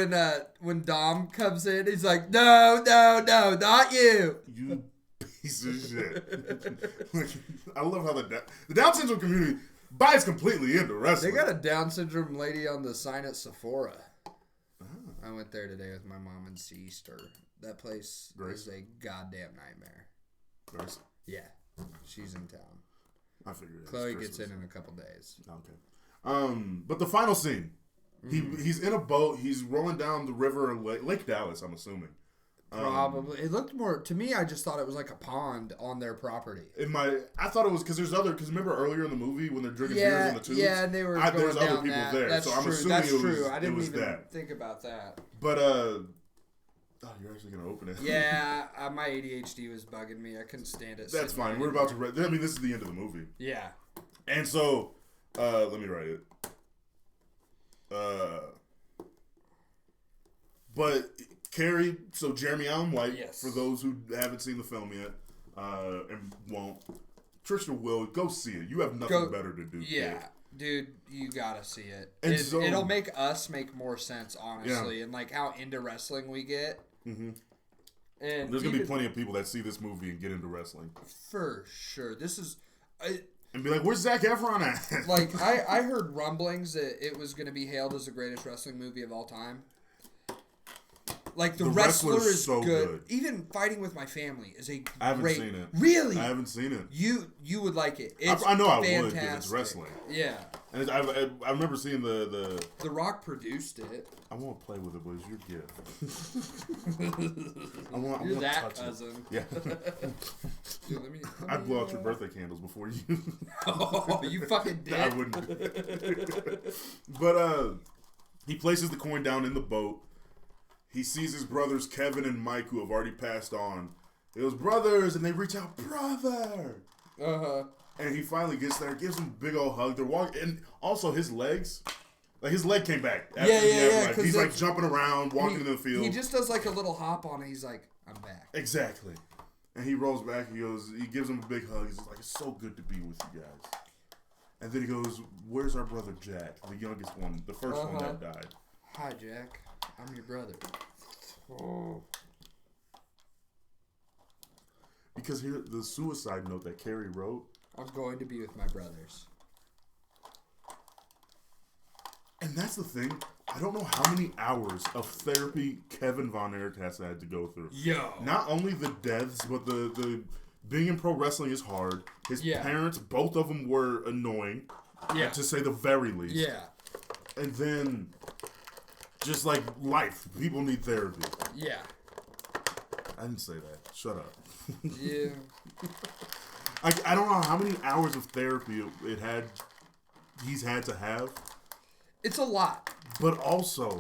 S3: when Dom comes in, he's like, no, not you.
S2: You piece of shit. I love how the Down syndrome community buys completely into wrestling.
S3: They got a Down syndrome lady on the sign at Sephora. I went there today with my mom and sister. That place is a goddamn nightmare.
S2: Grace?
S3: Yeah. She's in town.
S2: I figured it.
S3: Chloe gets in a couple days.
S2: Okay. But the final scene. He's in a boat. He's rolling down the river, Lake Dallas, I'm assuming.
S3: Probably. It looked more, to me, I just thought it was like a pond on their property.
S2: I thought it was, because remember earlier in the movie when they're drinking beers in the tubes?
S3: Yeah, and they were going
S2: there's
S3: down
S2: other people
S3: that.
S2: there,
S3: That's
S2: so I'm
S3: true.
S2: assuming
S3: That's
S2: it was,
S3: true. I didn't even
S2: that.
S3: think about that.
S2: But, you're actually going to open it.
S3: Yeah, my ADHD was bugging me. I couldn't stand it.
S2: That's fine. We're about to this is the end of the movie.
S3: Yeah.
S2: And so, let me write it. But Carrie, so Jeremy Allen White, for those who haven't seen the film yet, and won't, Trisha will, go see it. You have nothing better to do.
S3: Yeah. Dude, you gotta see it.
S2: And
S3: it'll make us make more sense, honestly, and like how into wrestling we get.
S2: Mm-hmm.
S3: And
S2: there's gonna be plenty of people that see this movie and get into wrestling.
S3: For sure. This is...
S2: and be like, where's Zac Efron at?
S3: Like, I heard rumblings that it was gonna be hailed as the greatest wrestling movie of all time. Like, the wrestler is so good. Even Fighting with My Family is a great...
S2: I haven't seen it.
S3: Really?
S2: I haven't seen it.
S3: You would like it.
S2: I know I would because it's wrestling.
S3: Yeah.
S2: And I remember seeing the...
S3: The Rock produced it.
S2: I won't play with it, but it's your gift. I want
S3: that
S2: touch
S3: cousin.
S2: It. Yeah.
S3: Dude,
S2: I'd blow out your birthday candles before you...
S3: Oh, you fucking did.
S2: I wouldn't. But he places the coin down in the boat. He sees his brothers, Kevin and Mike, who have already passed on. It was brothers, and they reach out, brother! And he finally gets there, gives him a big old hug. They're walking, and also his legs, like his leg came back.
S3: Yeah.
S2: He's like jumping around, walking in the field.
S3: He just does like a little hop on it. He's like, I'm back.
S2: Exactly. And he rolls back, he gives him a big hug. He's just like, it's so good to be with you guys. And then he goes, where's our brother Jack, the youngest one, the first one that died.
S3: Hi, Jack. I'm your brother. Oh.
S2: Because here, the suicide note that Carrie wrote.
S3: I'm going to be with my brothers.
S2: And that's the thing. I don't know how many hours of therapy Kevin Von Erich has had to go through.
S3: Yo.
S2: Not only the deaths, but the being in pro wrestling is hard. His parents, both of them were annoying.
S3: Yeah.
S2: To say the very least.
S3: Yeah.
S2: And then... just like life, people need therapy.
S3: Yeah.
S2: I didn't say that. Shut up.
S3: Yeah.
S2: I don't know how many hours of therapy he's had to have.
S3: It's a lot.
S2: But also,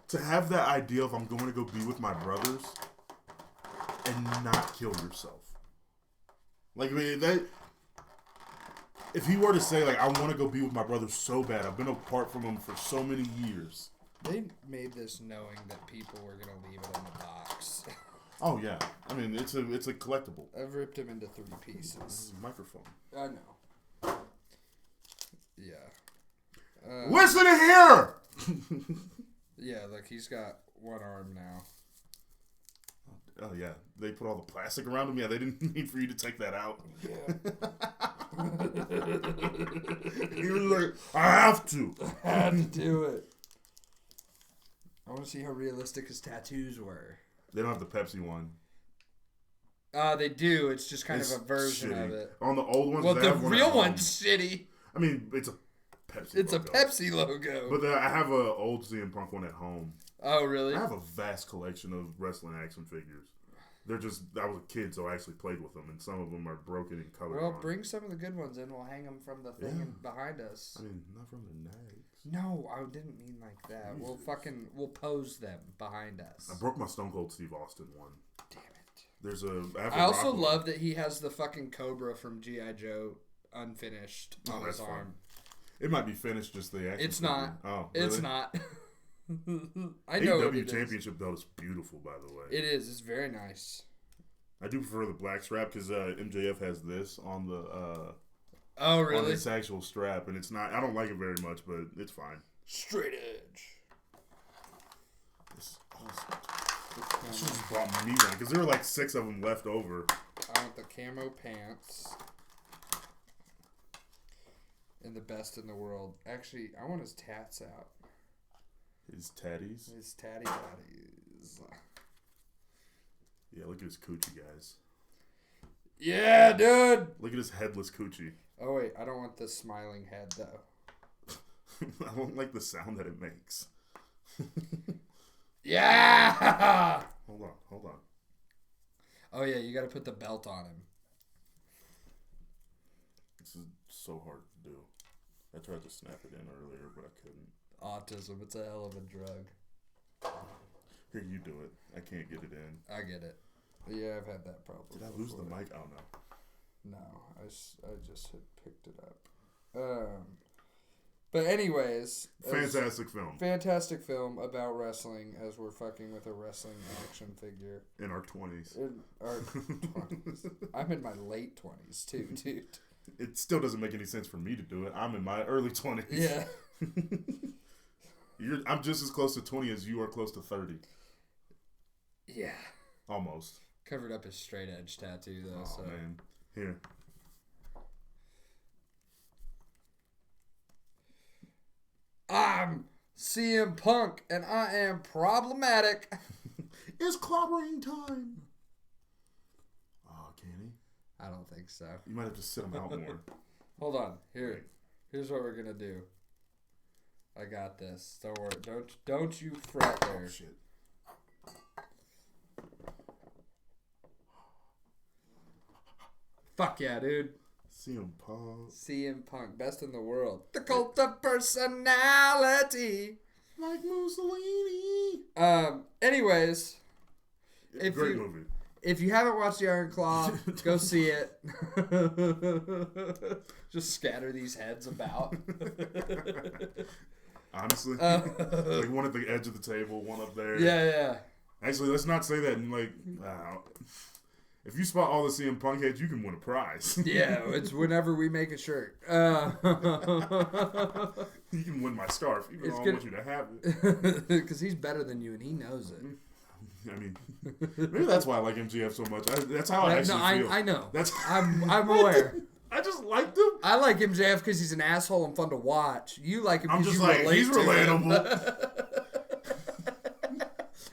S2: to have that idea of I'm going to go be with my brothers and not kill yourself. Like, I mean, if he were to say, like, I want to go be with my brothers so bad, I've been apart from them for so many years.
S3: They made this knowing that people were going to leave it in the box.
S2: Oh, yeah. I mean, it's a collectible.
S3: I've ripped him into 3 pieces.
S2: This is a microphone.
S3: I know. Yeah.
S2: Listen to here!
S3: Yeah, look, he's got 1 arm now.
S2: Oh, yeah. They put all the plastic around him? Yeah, they didn't need for you to take that out.
S3: Yeah.
S2: He was like, I have to.
S3: I had to do it. I want to see how realistic his tattoos were.
S2: They don't have the Pepsi one.
S3: They do. It's just kind
S2: It's
S3: of a version
S2: shitty.
S3: of it.
S2: On the old ones,
S3: Well,
S2: they
S3: the
S2: have one
S3: real
S2: at home.
S3: one's shitty.
S2: I mean, it's a Pepsi
S3: It's
S2: logo.
S3: a Pepsi logo.
S2: But I have an old CM Punk one at home.
S3: Oh, really?
S2: I have a vast collection of wrestling action figures. I was a kid, so I actually played with them, and some of them are broken and colored.
S3: Well, bring some of the good ones in. We'll hang them from the thing behind us.
S2: I mean, not from the nags.
S3: No, I didn't mean like that.
S2: Jesus.
S3: We'll pose them behind us.
S2: I broke my Stone Cold Steve Austin one.
S3: Damn it.
S2: I
S3: I also love that he has the fucking Cobra from G.I. Joe unfinished on his
S2: that's
S3: arm.
S2: fine. It might be finished, just the action.
S3: It's not.
S2: Oh, really?
S3: It's not. I know
S2: AEW
S3: it is.
S2: Championship belt is beautiful, by the way.
S3: It is. It's very nice.
S2: I do prefer the black strap because MJF has this on the
S3: Oh,
S2: on
S3: really?
S2: its actual strap, and it's not. I don't like it very much, but it's fine.
S3: Straight edge.
S2: This should just bought me one because there were like 6 of them left over.
S3: I want the camo pants. And the best in the world. Actually, I want his tats out.
S2: His tatties.
S3: His tatty tatties.
S2: Yeah, look at his coochie, guys.
S3: Yeah, dude.
S2: Look at his headless coochie.
S3: Oh wait, I don't want the smiling head though.
S2: I don't like the sound that it makes.
S3: Yeah.
S2: Hold on.
S3: Oh yeah, you got to put the belt on him.
S2: This is so hard to do. I tried to snap it in earlier, but I couldn't.
S3: Autism, it's a hell of a drug.
S2: Here, you do it. I can't get it in.
S3: I get it. Yeah, I've had that problem.
S2: Did I lose the mic? Oh, no.
S3: No, I just had picked it up. But anyways.
S2: Fantastic film.
S3: Fantastic film about wrestling as we're fucking with a wrestling action figure.
S2: In our 20s.
S3: In our 20s. I'm in my late 20s too, dude.
S2: It still doesn't make any sense for me to do it. I'm in my early 20s.
S3: Yeah.
S2: I'm just as close to 20 as you are close to 30.
S3: Yeah.
S2: Almost.
S3: Covered up his straight edge tattoo though.
S2: Oh, man. Here.
S3: I'm CM Punk and I am problematic.
S2: It's clobbering time. Oh, can he?
S3: I don't think so.
S2: You might have to sit him out more.
S3: Hold on. Here's what we're gonna do. I got this. Don't worry. Don't you fret there.
S2: Oh, shit.
S3: Fuck yeah, dude.
S2: CM Punk.
S3: CM Punk, best in the world. The cult of personality.
S2: Like Mussolini.
S3: Anyways.
S2: Great movie.
S3: If you haven't watched The Iron Claw, go see it. Just scatter these heads about.
S2: Honestly. Like one at the edge of the table, one up there.
S3: Yeah.
S2: Actually, let's not say that. Like, if you spot all the CM Punk heads, you can win a prize.
S3: Yeah, it's whenever we make a shirt.
S2: You can win my scarf, even though I want you to have it.
S3: Because he's better than you, and he knows it.
S2: I mean, maybe that's why I like MGF so much. That's how I actually feel.
S3: I know.
S2: I'm
S3: aware.
S2: I just liked him.
S3: I like MJF because he's an asshole and fun to watch. You like him
S2: I'm
S3: because
S2: just
S3: you
S2: like,
S3: relate
S2: he's
S3: to him.
S2: relatable.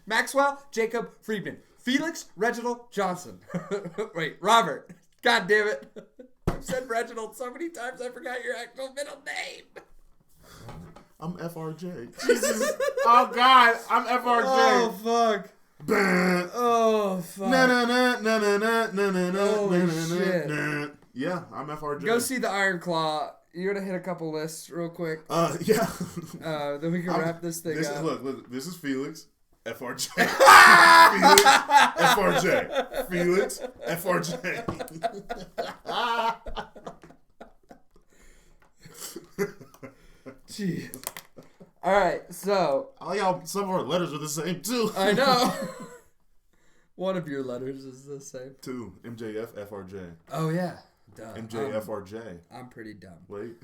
S3: Maxwell, Jacob, Friedman, Felix, Reginald, Johnson. Wait, Robert. God damn it. I've said Reginald so many times I forgot your actual middle name.
S2: I'm FRJ. Jesus. Oh, God. I'm FRJ.
S3: Oh, fuck.
S2: Bah.
S3: Oh, fuck.
S2: Na na na na na na na na na
S3: Holy
S2: na na
S3: shit.
S2: na. Yeah, I'm FRJ.
S3: Go see the Iron Claw. You're going to hit a couple lists real quick.
S2: Yeah.
S3: Then we can wrap this thing up.
S2: Look, this is Felix. FRJ. Felix. FRJ.
S3: Gee. All right, so.
S2: I like how some of our letters are the same, too.
S3: I know. One of your letters is the same.
S2: 2. MJF, FRJ.
S3: Oh, yeah. Duh.
S2: MJFRJ.
S3: I'm pretty dumb.
S2: Wait.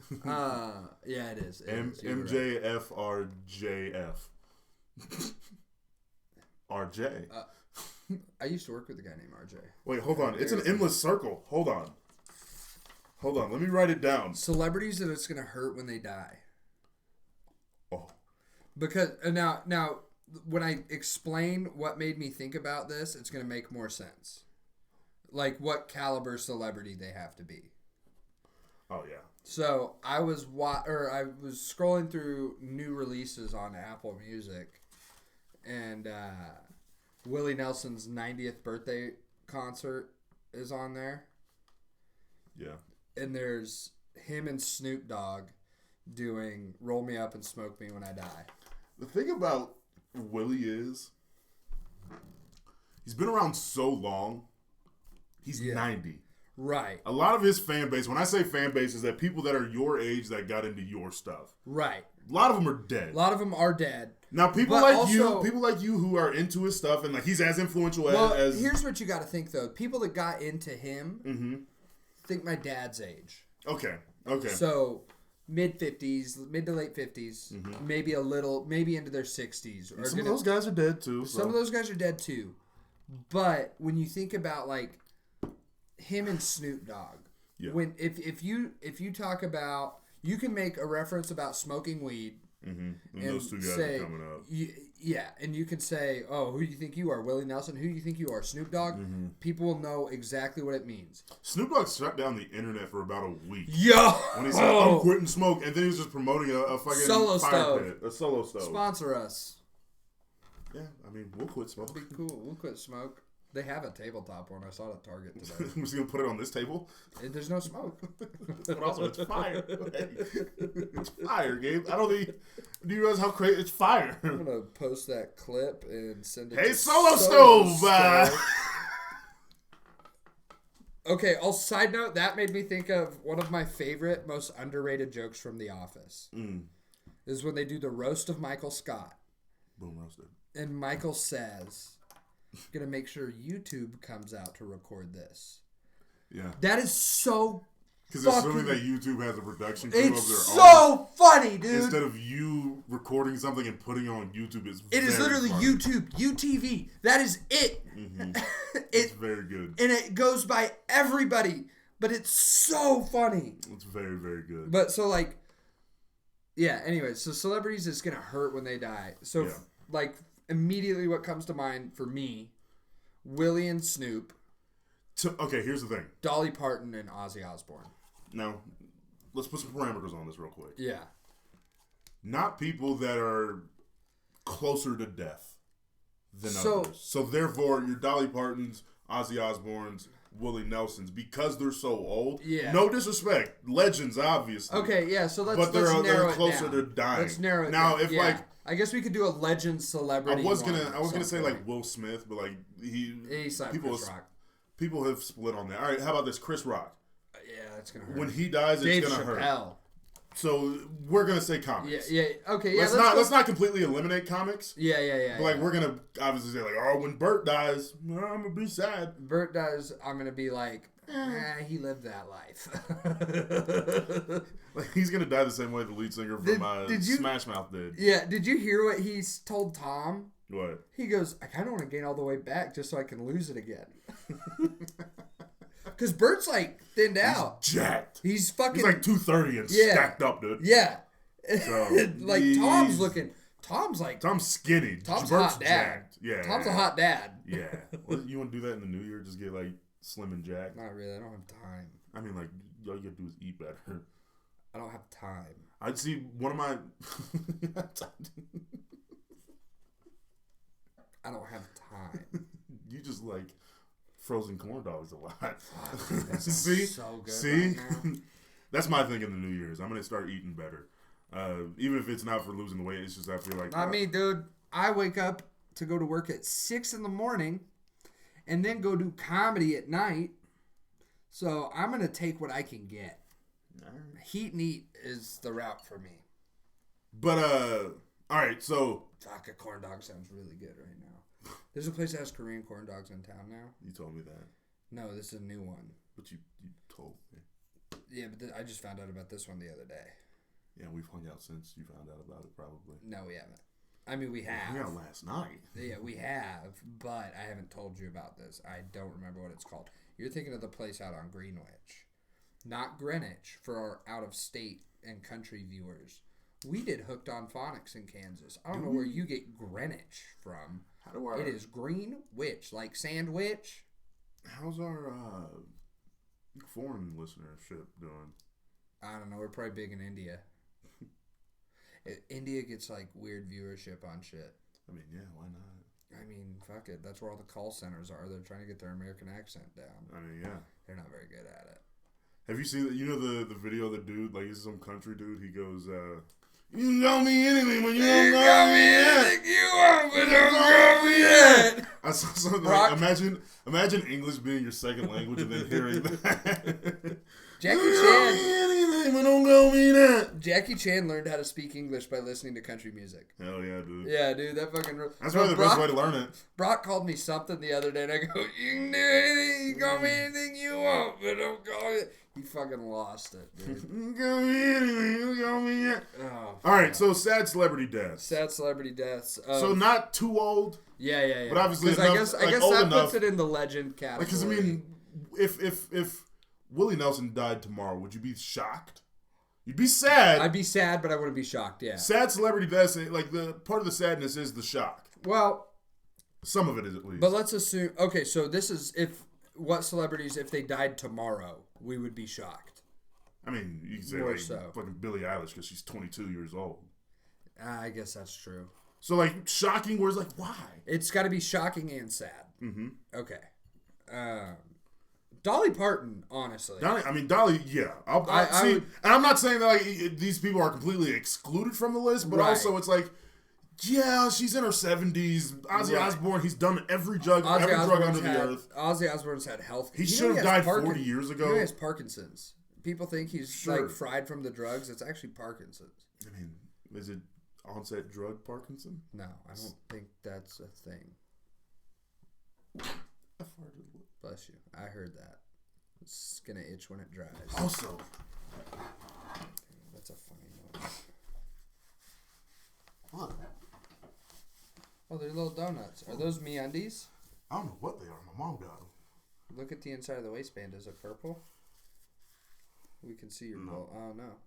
S3: Yeah, it is.
S2: MJFRJF. RJ.
S3: I used to work with a guy named RJ.
S2: Wait, hold on. It's an endless circle. Hold on. Let me write it down.
S3: Celebrities that it's going to hurt when they die.
S2: Oh.
S3: Because now, when I explain what made me think about this, it's going to make more sense. Like what caliber celebrity they have to be.
S2: Oh yeah.
S3: So I was scrolling through new releases on Apple Music, and Willie Nelson's 90th birthday concert is on there.
S2: Yeah.
S3: And there's him and Snoop Dogg doing "Roll Me Up and Smoke Me When I Die."
S2: The thing about Willie is he's been around so long. He's 90.
S3: Right.
S2: A lot of his fan base, when I say fan base, is that people that are your age that got into your stuff.
S3: Right.
S2: A lot of them are dead.
S3: A lot of them are dead.
S2: Now, people like you who are into his stuff, and like he's as influential as...
S3: Here's what you got to think, though. People that got into him, think my dad's age.
S2: Okay.
S3: So, mid-50s, mid to late 50s, maybe maybe into their 60s.
S2: Some of those guys are dead, too.
S3: Some of those guys are dead, too. But when you think about, like, him and Snoop Dogg, if you talk about, you can make a reference about smoking weed,
S2: and those two guys are coming up.
S3: And you can say, oh, who do you think you are, Willie Nelson? Who do you think you are, Snoop Dogg? People will know exactly what it means.
S2: Snoop Dogg shut down the internet for about a week.
S3: Yo,
S2: when he said, "I'm quitting smoke," and then he was just promoting a fucking
S3: solo
S2: fire pit, a solo stove.
S3: Sponsor us.
S2: Yeah, I mean, we'll quit smoke.
S3: Be cool. We'll quit smoke. They have a tabletop one. I saw it at Target today.
S2: I'm just gonna put it on this table.
S3: There's no smoke,
S2: but also it's fire. It's fire, Gabe. I don't think. Do you realize how crazy it's fire?
S3: I'm gonna post that clip and send it.
S2: Hey, Solo Stove.
S3: Okay. Side note, that made me think of one of my favorite, most underrated jokes from The Office. Is when they do the roast of Michael Scott.
S2: Boom roasted.
S3: And Michael says, "Gonna make sure YouTube comes out to record this."
S2: Yeah.
S3: That is so.
S2: Because assuming that YouTube has a production crew of their own.
S3: It's so funny, dude.
S2: Instead of you recording something and putting it on YouTube,
S3: it is literally funny. YouTube, UTV. That is it.
S2: It's very good.
S3: And it goes by everybody, but it's so funny.
S2: It's very, very good.
S3: But so like, yeah, anyway, so celebrities is going to hurt when they die. So like immediately what comes to mind for me, Willie and Snoop.
S2: Okay, here's the thing.
S3: Dolly Parton and Ozzy Osbourne.
S2: Now, let's put some parameters on this real quick.
S3: Yeah.
S2: Not people that are closer to death than others. So therefore, your Dolly Partons, Ozzy Osbournes, Willie Nelsons, because they're so old. Yeah. No disrespect, legends, obviously.
S3: Okay, yeah. So they're
S2: closer to dying.
S3: Let's narrow it
S2: now,
S3: down.
S2: if like.
S3: I guess we could do a legend celebrity.
S2: I was gonna say like Will Smith, but like people have split on that. All right, how about this? Chris Rock.
S3: Yeah, that's gonna hurt.
S2: When he dies, it's gonna hurt. So we're gonna say comics.
S3: Yeah. Okay. Yeah.
S2: Let's not completely eliminate comics.
S3: Yeah.
S2: But like we're gonna obviously say like, oh, when Bert dies, I'm gonna be sad.
S3: Bert dies, I'm gonna be like, he lived that life.
S2: Like he's gonna die the same way the lead singer from Smash Mouth did.
S3: Yeah. Did you hear what he told Tom?
S2: What?
S3: He goes, I kind of want to gain all the way back just so I can lose it again. Because Bert's like thinned out.
S2: He's jacked.
S3: He's like
S2: 230 and stacked up, dude.
S3: Yeah.
S2: So,
S3: like Tom's
S2: skinny.
S3: Tom's
S2: Bert's
S3: hot dad.
S2: Jacked. Yeah.
S3: Tom's a hot dad.
S2: Yeah. Well, you want to do that in the new year? Just get like slim and jacked?
S3: Not really. I don't have time.
S2: I mean, like all you gotta do is eat better.
S3: I don't have time.
S2: I'd see one of my.
S3: I don't have time.
S2: You just like frozen corn dogs a lot.
S3: That sounds
S2: See?
S3: so good
S2: See?
S3: right now.
S2: That's my thing in the New Year's. I'm going to start eating better. Even if it's not for losing the weight, it's just I feel like...
S3: Not me, dude. I wake up to go to work at 6 in the morning and then go do comedy at night. So I'm going to take what I can get. Heat and eat is the route for me.
S2: But, all right, so...
S3: Vodka corn dog sounds really good right now. There's a place that has Korean corn dogs in town now.
S2: You told me that.
S3: No, this is a new one.
S2: But you told me.
S3: Yeah, but I just found out about this one the other day.
S2: Yeah, we've hung out since you found out about it, probably.
S3: No, we haven't. I mean, we have.
S2: We hung out last night.
S3: Yeah, we have, but I haven't told you about this. I don't remember what it's called. You're thinking of the place out on Greenwich. Not Greenwich for our out-of-state and country viewers. We did Hooked on Phonics in Kansas. I don't know where you get Greenwich from.
S2: How do I...
S3: It is Greenwich, like sandwich.
S2: How's our foreign listenership doing?
S3: I don't know. We're probably big in India. India gets like weird viewership on shit.
S2: I mean, yeah, why not?
S3: I mean, fuck it. That's where all the call centers are. They're trying to get their American accent down.
S2: I mean, yeah.
S3: They're not very good at it.
S2: Have you seen that? You know the video of the dude, like, this is some country dude. He goes, you can call me anything, but you don't call me anything you want, but don't call me that. I saw something like, imagine English being your second language and then hearing that.
S3: Jackie Chan.
S2: Anything, but don't call me that.
S3: Jackie Chan learned how to speak English by listening to country music.
S2: Hell yeah, dude.
S3: Yeah, dude, that fucking...
S2: That's probably the best way to learn it.
S3: Brock called me something the other day, and I go, you can do anything, you call me anything you want, but don't call me... He fucking lost it, dude.
S2: You call me anything, you call me that.
S3: Oh,
S2: all right, so sad celebrity deaths.
S3: Sad celebrity deaths.
S2: So not too old.
S3: Yeah.
S2: But obviously enough,
S3: I guess
S2: like,
S3: that
S2: enough.
S3: puts it in the legend category.
S2: Because, I mean, if Willie Nelson died tomorrow, would you be shocked? You'd be sad.
S3: I'd be sad, but I wouldn't be shocked, yeah.
S2: Sad celebrity deaths, like, the part of the sadness is the shock.
S3: Well...
S2: Some of it is, at least.
S3: But let's assume... Okay, so this is... What celebrities, if they died tomorrow, we would be shocked?
S2: I mean, you can say,
S3: More
S2: like,
S3: so.
S2: fucking Billie Eilish, because she's 22 years old.
S3: I guess that's true.
S2: So, like, shocking, where's, like, why?
S3: It's got to be shocking and sad.
S2: Mm-hmm.
S3: Okay. Dolly Parton, honestly.
S2: Dolly, yeah. And I'm not saying that, like, these people are completely excluded from the list, but also it's like, yeah, she's in her 70s. Ozzy Osbourne, he's done every drug under the earth.
S3: Ozzy Osbourne's had health.
S2: He should have died 40 years ago.
S3: He has Parkinson's. People think he's like fried from the drugs. It's actually Parkinson's.
S2: I mean, is it onset drug Parkinson?
S3: No, I don't think that's a thing.
S2: I farted.
S3: Bless you. I heard that. It's gonna itch when it dries.
S2: Also,
S3: that's a funny noise.
S2: What?
S3: Oh, they're little donuts. Are those MeUndies?
S2: I don't know what they are. My mom got them.
S3: Look at the inside of the waistband. Is it purple? We can see your ball. Oh, no.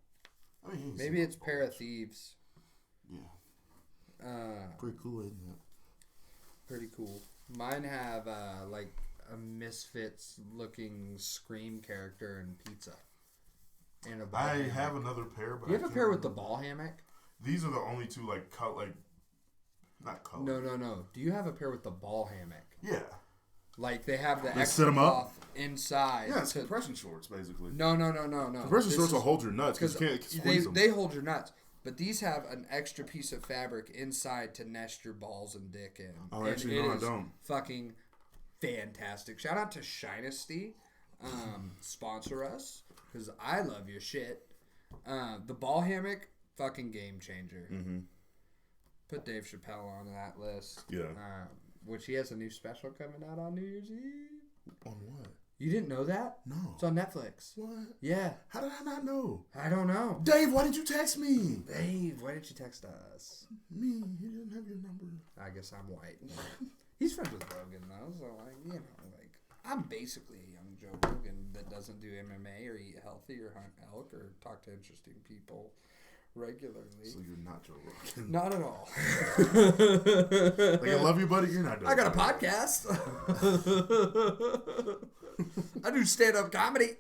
S2: I mean,
S3: maybe it's Pair of Thieves.
S2: Yeah. Pretty cool, isn't it?
S3: Pretty cool. Mine have, like, a Misfits-looking Scream character and pizza. And a ball hammock.
S2: Have another pair, but
S3: you have a pair with the ball hammock?
S2: These are the only two, like, not color.
S3: No. Do you have a pair with the ball hammock?
S2: Yeah.
S3: Like, they have the
S2: They
S3: extra
S2: sit 'em up?
S3: cloth inside.
S2: Yeah, it's compression shorts, basically.
S3: No.
S2: Compression shorts will hold your nuts because you can't squeeze them.
S3: They hold your nuts. But these have an extra piece of fabric inside to nest your balls and dick in.
S2: Oh, actually, no, I don't.
S3: Fucking fantastic. Shout out to Shinesty. Sponsor us. Because I love your shit. The ball hammock, fucking game changer.
S2: Mm-hmm.
S3: Put Dave Chappelle on that list.
S2: Yeah.
S3: Which he has a new special coming out on New Year's Eve.
S2: On what?
S3: You didn't know that?
S2: No.
S3: It's on Netflix.
S2: What?
S3: Yeah.
S2: How did I not know?
S3: I don't know.
S2: Dave, why did you text me?
S3: Dave, why didn't you text us?
S2: Me, he didn't have your number.
S3: I guess I'm white. He's friends with Rogan, though, so, like, you know, like, I'm basically a young Joe Rogan that doesn't do MMA or eat healthy or hunt elk or talk to interesting people regularly.
S2: So you're not Joe Rogan.
S3: Not at all.
S2: Like, I love you, buddy. You're not Joe
S3: I got a
S2: Rogan.
S3: podcast. I do stand-up comedy.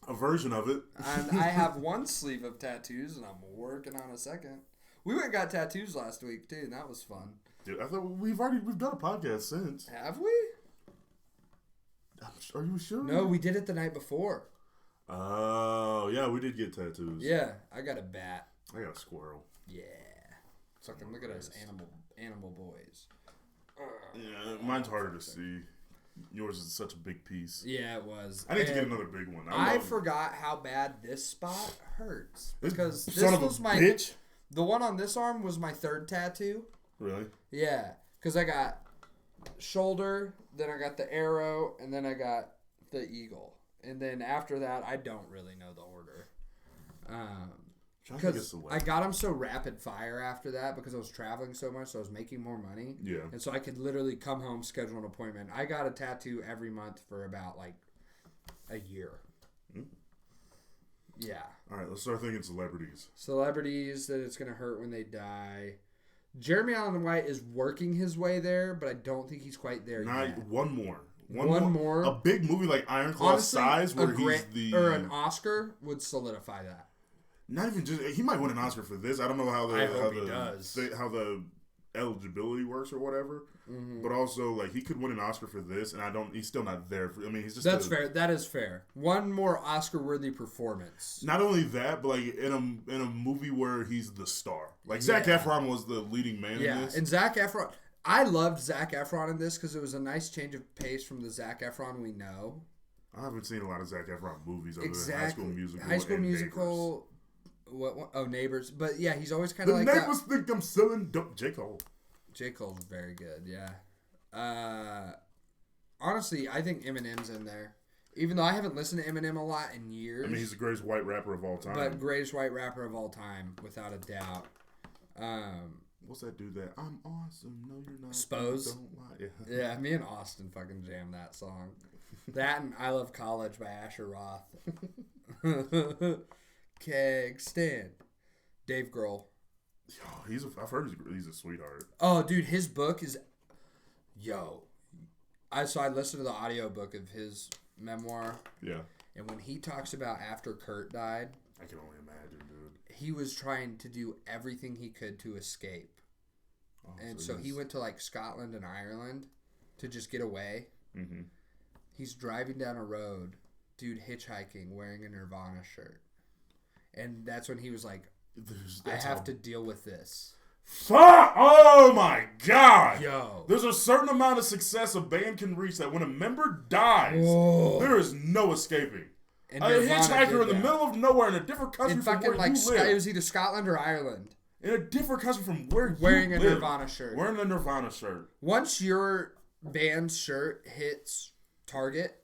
S2: A version of it.
S3: And I have one sleeve of tattoos, and I'm working on a second. We went and got tattoos last week, too, and that was fun.
S2: Dude, I thought we've done a podcast since.
S3: Have we?
S2: Are you sure?
S3: No, we did it the night before.
S2: Oh, yeah, we did get tattoos.
S3: Yeah, I got a bat.
S2: I got a squirrel.
S3: Yeah. Fucking look at us animal boys.
S2: Yeah, mine's harder to see. Yours is such a big piece.
S3: Yeah, it was.
S2: I need to get another big one.
S3: I forgot how bad this spot hurts. Because this
S2: son of
S3: was
S2: a
S3: my...
S2: bitch.
S3: The one on this arm was my third tattoo.
S2: Really?
S3: Yeah. Because I got shoulder, then I got the arrow, and then I got the eagle. And then after that, I don't really know the order. Because I got them so rapid fire after that because I was traveling so much, so I was making more money.
S2: Yeah.
S3: And so I could literally come home, schedule an appointment. I got a tattoo every month for about like a year. Mm. Yeah.
S2: All right, let's start thinking celebrities.
S3: Celebrities that it's going to hurt when they die. Jeremy Allen White is working his way there, but I don't think he's quite there yet.
S2: One more.
S3: One more.
S2: A big movie like Iron Claw size where he's the...
S3: Or an Oscar would solidify that.
S2: Not even just... He might win an Oscar for this. I don't know how
S3: I hope he does.
S2: How the eligibility works or whatever. Mm-hmm. But also, like, he could win an Oscar for this, and he's still not there. He's just...
S3: That's fair. That is fair. One more Oscar-worthy performance.
S2: Not only that, but, like, in a movie where he's the star. Like, Zac Efron was the leading man in this.
S3: Yeah, and Zac Efron... I loved Zac Efron in this because it was a nice change of pace from the Zac Efron we know.
S2: I haven't seen a lot of Zac Efron movies other than High School Musical.
S3: High School Musical... What? Oh, Neighbors. But yeah, he's always kind of like
S2: that. The neighbors think I'm selling dope. J. Cole.
S3: J. Cole's very good, yeah. Honestly, I think Eminem's in there. Even though I haven't listened to Eminem a lot in years.
S2: I mean, he's the greatest white rapper of all time.
S3: But greatest white rapper of all time, without a doubt.
S2: What's that dude that I'm awesome? No, you're not.
S3: Spose.
S2: Don't lie.
S3: Yeah, me and Austin fucking jammed that song. That and I Love College by Asher Roth. Keg Stand. Dave Grohl.
S2: Yo, I've heard he's a sweetheart.
S3: Oh, dude, his book is... I listened to the audiobook of his memoir. Yeah. And when he talks about after Kurt died...
S2: I can only imagine, dude.
S3: He was trying to do everything he could to escape. Oh, and so he went to, like, Scotland and Ireland to just get away. Mm-hmm. He's driving down a road, dude hitchhiking, wearing a Nirvana shirt. And that's when he was like, I have to deal with this.
S2: Fuck! Oh my god!
S3: Yo.
S2: There's a certain amount of success a band can reach that when a member dies, there is no escaping. And a hitchhiker in the middle of nowhere in a different country from where you live.
S3: It was either Scotland or Ireland.
S2: In a different country from where you
S3: Wearing
S2: live.
S3: a Nirvana shirt.
S2: Wearing a Nirvana shirt.
S3: Once your band's shirt hits Target...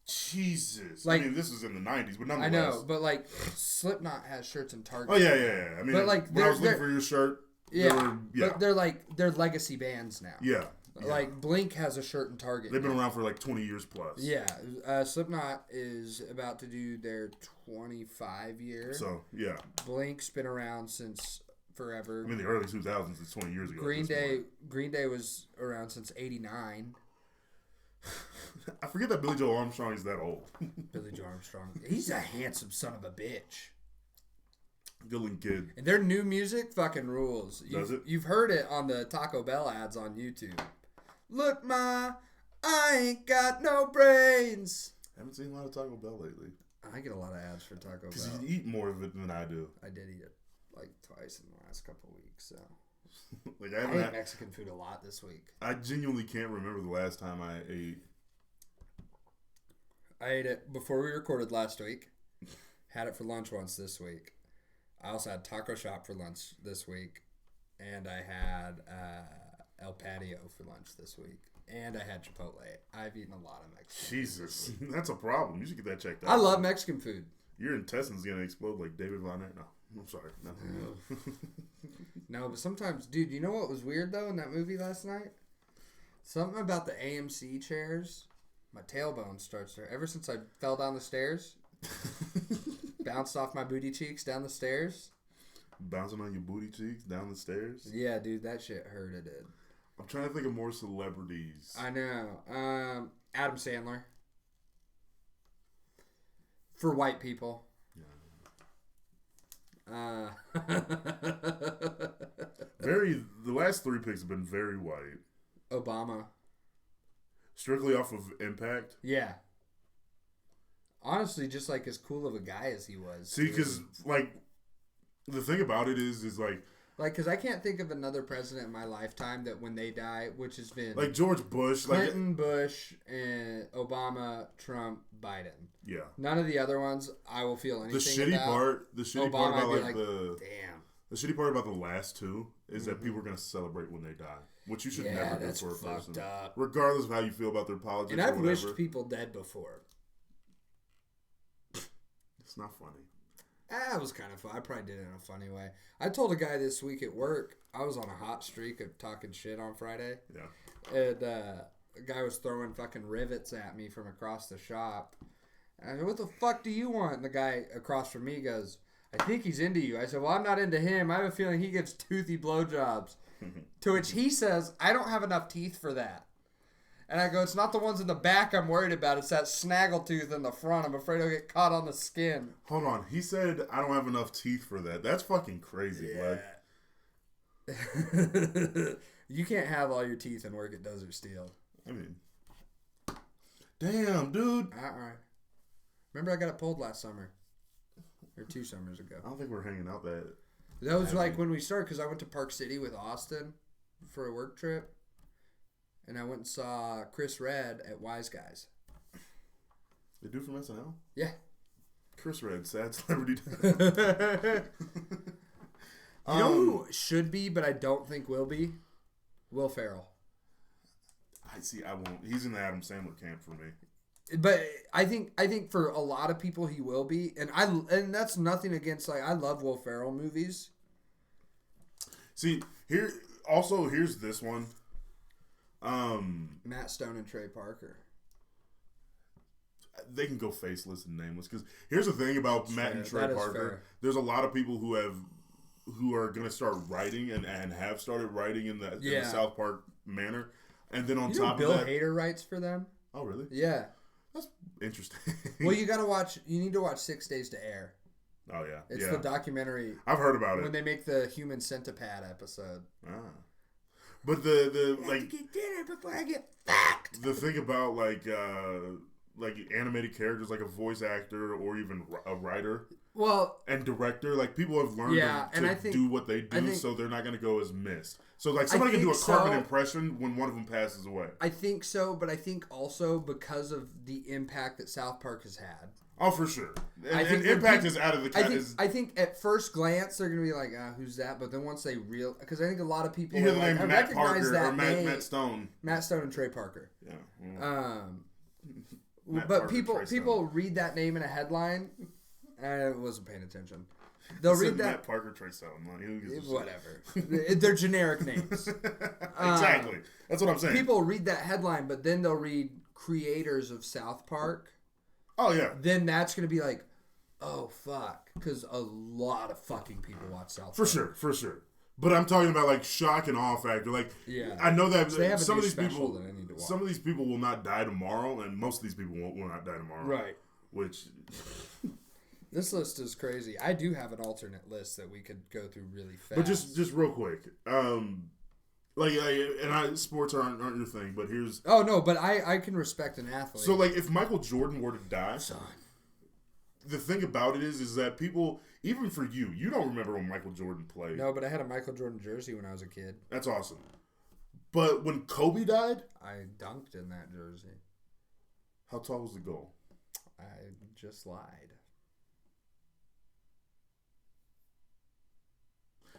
S2: Jesus. Like, I mean, this was in the 90s, but nonetheless.
S3: I know, but, like, Slipknot has shirts in Target.
S2: Oh, yeah. I mean,
S3: but, like,
S2: when I was looking for your shirt,
S3: but they're legacy bands now.
S2: Yeah.
S3: Like, Blink has a shirt in Target.
S2: They've been around for, like, 20 years plus.
S3: Yeah. Slipknot is about to do their 25 year.
S2: So, yeah.
S3: Blink's been around since forever.
S2: I mean, the early 2000s is 20 years ago.
S3: Green Day was around since 89.
S2: I forget that Billy Joe Armstrong is that old.
S3: Billy Joe Armstrong. He's a handsome son of a bitch.
S2: Good kid.
S3: And their new music fucking rules.
S2: Does it?
S3: You've heard it on the Taco Bell ads on YouTube. Look, Ma, I ain't got no brains.
S2: I haven't seen a lot of Taco Bell lately.
S3: I get a lot of ads for Taco Bell.
S2: Because you eat more of it than I do.
S3: I did eat it like twice in the last couple of weeks, so...
S2: Like
S3: I ate Mexican food a lot this week.
S2: I genuinely can't remember the last time I ate.
S3: I ate it before we recorded last week. Had it for lunch once this week. I also had Taco Shop for lunch this week. And I had El Patio for lunch this week. And I had Chipotle. I've eaten a lot of Mexican
S2: Jesus. That's a problem. You should get that checked out.
S3: I love Mexican food.
S2: Your intestines going to explode like David Von Eyck. No. I'm sorry. No.
S3: No, but sometimes, dude, you know what was weird, though, in that movie last night? Something about the AMC chairs. My tailbone starts to... Ever since I fell down the stairs, bounced off my booty cheeks down the stairs.
S2: Bouncing on your booty cheeks down the stairs?
S3: Yeah, dude, that shit hurt, it did.
S2: I'm trying to think of more celebrities.
S3: I know. Adam Sandler. For white people.
S2: Yeah. The last 3 picks have been very white.
S3: Obama.
S2: Strictly off of impact.
S3: Yeah. Honestly, just like as cool of a guy as he was.
S2: See, because like the thing about it is like
S3: because I can't think of another president in my lifetime that when they die, which has been
S2: like George Bush,
S3: Clinton, Bush, and Obama, Trump, Biden.
S2: Yeah.
S3: None of the other ones I will feel anything
S2: The shitty
S3: about.
S2: part about
S3: I'd be
S2: the
S3: damn.
S2: The shitty part about the last 2 is that people are going to celebrate when they die, which you should never do for a person,
S3: up.
S2: regardless of how you feel about their politics.
S3: And I've
S2: or whatever.
S3: wished people dead before.
S2: It's not funny.
S3: It was kind of fun. I probably did it in a funny way. I told a guy this week at work, I was on a hot streak of talking shit on Friday.
S2: Yeah.
S3: And a guy was throwing fucking rivets at me from across the shop. And I said, what the fuck do you want? And the guy across from me goes, I think he's into you. I said, well, I'm not into him. I have a feeling he gives toothy blowjobs. To which he says, I don't have enough teeth for that. And I go, it's not the ones in the back I'm worried about. It's that snaggletooth in the front. I'm afraid I'll get caught on the skin.
S2: Hold on. He said, I don't have enough teeth for that. That's fucking crazy,
S3: yeah. You can't have all your teeth and work at Desert Steel.
S2: I mean, damn, dude.
S3: Remember I got it pulled last summer. Or 2 summers ago.
S2: I don't think we're hanging out that.
S3: That was like when we started, because I went to Park City with Austin for a work trip. And I went and saw Chris Redd at Wise Guys.
S2: The dude from SNL?
S3: Yeah.
S2: Chris Redd, sad celebrity.
S3: You know who should be, but I don't think will be? Will Ferrell.
S2: I won't. He's in the Adam Sandler camp for me.
S3: But I think for a lot of people he will be, and that's nothing against, like, I love Will Ferrell movies.
S2: See, here's this one.
S3: Matt Stone and Trey Parker.
S2: They can go faceless and nameless, because here's the thing about Matt and Trey Parker. There's a lot of people who are going to start writing and have started writing in the South Park manner, and then on top of that,
S3: Bill Hader writes for them.
S2: Oh, really?
S3: Yeah.
S2: That's interesting.
S3: Well, you need to watch 6 Days to Air.
S2: Oh, yeah.
S3: It's the documentary.
S2: I've heard about it.
S3: When they make the Human Centipede episode.
S2: But the
S3: I have to get dinner before I get fucked.
S2: The thing about like animated characters, like a voice actor or even a writer, and director, like people have learned to do what they do, so they're not going to go as missed. So like somebody can do a carbon impression when one of them passes away.
S3: I think so, but I think also because of the impact that South Park has had.
S2: Oh, for sure. And impact is out of the...
S3: I think at first glance, they're going to be like, who's that? But then once they because I think a lot of people...
S2: You hear the name Matt Parker or Matt Stone.
S3: Matt Stone and Trey Parker.
S2: Yeah.
S3: But people read that name in a headline, and I wasn't paying attention. They'll read that...
S2: Matt Parker, Trey Stone.
S3: Whatever. They're generic names.
S2: Exactly. That's what I'm saying.
S3: People read that headline, but then they'll read creators of South Park.
S2: Oh, yeah.
S3: Then that's going to be like, oh, fuck. Because a lot of fucking people watch South Park.
S2: For sure. But I'm talking about, like, shock and awe factor. Like, I know that some of these people will not die tomorrow, and most of these people will not die tomorrow.
S3: Right.
S2: Which...
S3: This list is crazy. I do have an alternate list that we could go through really fast.
S2: But just real quick. Sports aren't your thing, but here's...
S3: Oh, no, but I can respect an athlete.
S2: So, like, if Michael Jordan were to die... The thing about it is that people, even for you don't remember when Michael Jordan played.
S3: No, but I had a Michael Jordan jersey when I was a kid.
S2: That's awesome. But when Kobe died...
S3: I dunked in that jersey.
S2: How tall was the goal?
S3: I just lied.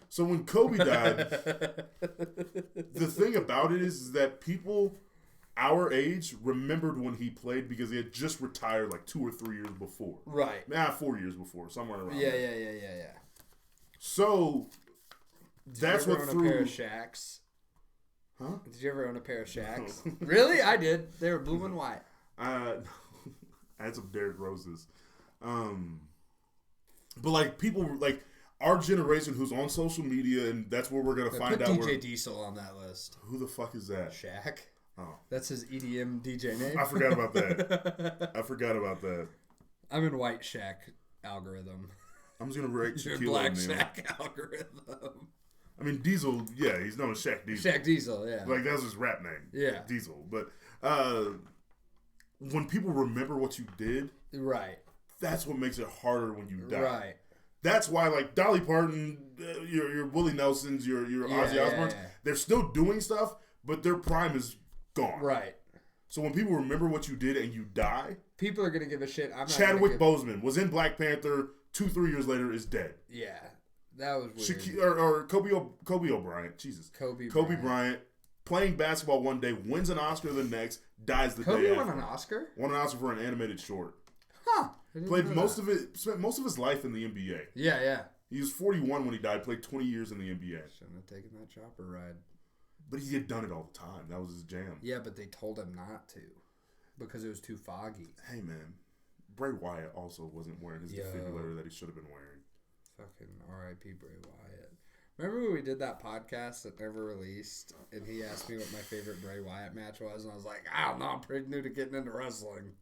S2: So when Kobe died, the thing about it is that people our age remembered when he played because he had just retired like 2 or 3 years before.
S3: Right.
S2: 4 years before, somewhere around
S3: Yeah.
S2: So that's what threw...
S3: Did you ever own a pair of Shaqs?
S2: Huh?
S3: Did you ever own a pair of Shaqs? No. Really? I did. They were blue and white.
S2: I had some Derrick Roses. But like people like... Our generation who's on social media, and that's where we're going to find out.
S3: Put DJ Diesel on that list.
S2: Who the fuck is that?
S3: Shaq.
S2: Oh.
S3: That's his EDM DJ name.
S2: I forgot about that. I'm in White
S3: Shaq algorithm.
S2: I'm just gonna write
S3: Your
S2: Shaquille
S3: Black
S2: O'Neal.
S3: Shaq algorithm.
S2: I mean, Diesel. Yeah, he's known as Shaq Diesel.
S3: Shaq Diesel, yeah.
S2: Like that's his rap name.
S3: Yeah.
S2: Diesel. But when people remember what you did,
S3: Right.
S2: that's what makes it harder when you die.
S3: Right.
S2: That's why, like Dolly Parton, your Willie Nelsons, your Ozzy Osbournes, they're still doing stuff, but their prime is gone.
S3: Right.
S2: So when people remember what you did and you die,
S3: people are gonna give a shit. I'm not
S2: Chadwick Boseman was in Black Panther. 2-3 years later, is dead.
S3: Yeah, that was weird.
S2: Or Kobe O'Bryant. Jesus. Kobe Bryant playing basketball one day, wins an Oscar the next, dies the day after.
S3: Kobe won an Oscar?
S2: Won an Oscar for an animated short.
S3: Huh.
S2: Spent most of his life in the NBA.
S3: Yeah, yeah.
S2: He was 41 when he died, played 20 years in the NBA.
S3: Shouldn't have taken that chopper ride.
S2: But he had done it all the time. That was his jam.
S3: Yeah, but they told him not to because it was too foggy.
S2: Hey, man. Bray Wyatt also wasn't wearing his defibrillator that he should have been wearing.
S3: Fucking R.I.P. Bray Wyatt. Remember when we did that podcast that never released, and he asked me what my favorite Bray Wyatt match was, and I was like, I don't know, I'm pretty new to getting into wrestling.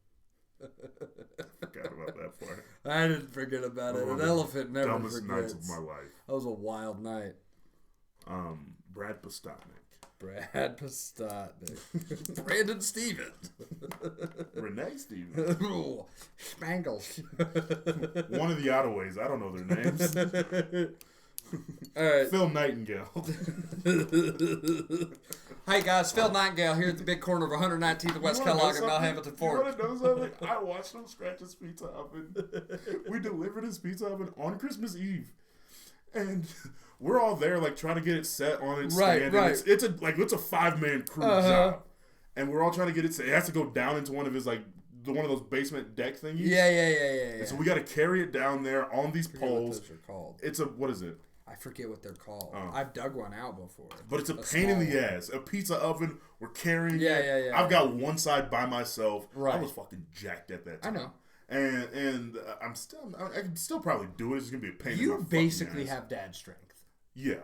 S2: Forgot about that part.
S3: I didn't forget about it. An elephant never forgets.
S2: Dumbest nights of my life.
S3: That was a wild night.
S2: Brad Postotnik.
S3: Brandon Stevens.
S2: Renee Stevens.
S3: Spangles.
S2: One of the Ottoways. I don't know their names.
S3: All right.
S2: Phil Nightingale.
S3: Hey guys, Phil Nightingale here at the big corner of 119th West Kellogg and Mount Hamilton Ford.
S2: You want to know something? I watched him scratch his pizza oven. We delivered his pizza oven on Christmas Eve. And we're all there, like, trying to get it set on its stand.
S3: Right.
S2: It's a 5-man crew job. And we're all trying to get it set. It has to go down into one of his, like, one of those basement deck thingies.
S3: Yeah.
S2: And so we got to carry it down there on these poles.
S3: What those are called.
S2: It's a, what is it?
S3: I forget what they're called.
S2: Oh.
S3: I've dug one out before.
S2: But it's a pain in the ass. A pizza oven, we're carrying it.
S3: Yeah.
S2: I've got one side by myself.
S3: Right.
S2: I was fucking jacked at that time.
S3: I know.
S2: And I can still probably do it. It's going to be a pain in my
S3: You
S2: fucking
S3: basically
S2: ass.
S3: have dad strength.
S2: Yeah.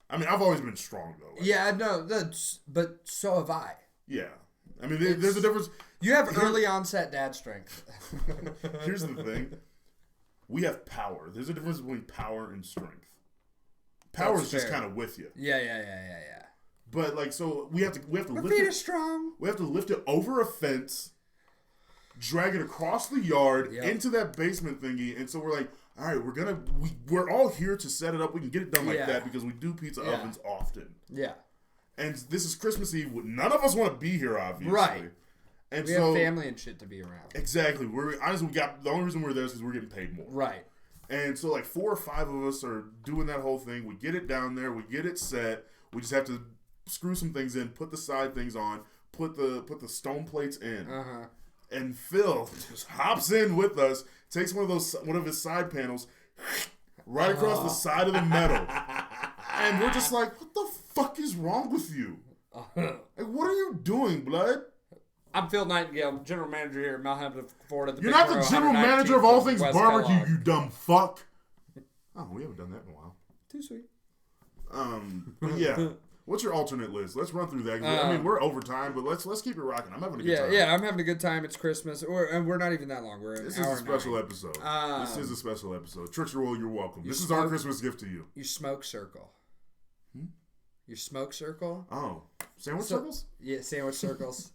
S2: I mean, I've always been strong, though. Like,
S3: Yeah, no, but so have I.
S2: Yeah. I mean, there's a difference.
S3: You have early onset dad strength.
S2: Here's the thing. We have power. There's a difference between power and strength. Power is just kind of with you.
S3: Yeah.
S2: But like, so we have to lift
S3: feet are
S2: it
S3: strong.
S2: We have to lift it over a fence, drag it across the yard into that basement thingy, and so we're like, all right, we're all here to set it up. We can get it done like that because we do pizza ovens often.
S3: Yeah.
S2: And this is Christmas Eve. None of us want to be here, obviously.
S3: Right.
S2: And
S3: we have family and shit to be around.
S2: Exactly. The only reason we're there is because we're getting paid more.
S3: Right.
S2: And so like 4 or 5 of us are doing that whole thing. We get it down there. We get it set. We just have to screw some things in, put the side things on, put the stone plates in.
S3: Uh-huh.
S2: And Phil just hops in with us, takes one of his side panels, right across the side of the metal. And we're just like, what the fuck is wrong with you? Like, what are you doing, blood?
S3: I'm Phil Nightingale, general manager here at Mount Hamilton, Florida.
S2: You're not the general manager of all things barbecue, you dumb fuck. Oh, we haven't done that in a while.
S3: Too sweet.
S2: But yeah. What's your alternate list? Let's run through that. I mean, we're overtime, but let's keep it rocking. I'm having a good time.
S3: Yeah, I'm having a good time. It's Christmas, and we're not even that long. We're
S2: This is a special episode. This is a special episode. Church Roll, you're welcome. This is our Christmas gift to you.
S3: Your smoke circle. Your smoke circle.
S2: Oh, sandwich circles?
S3: Yeah, sandwich circles.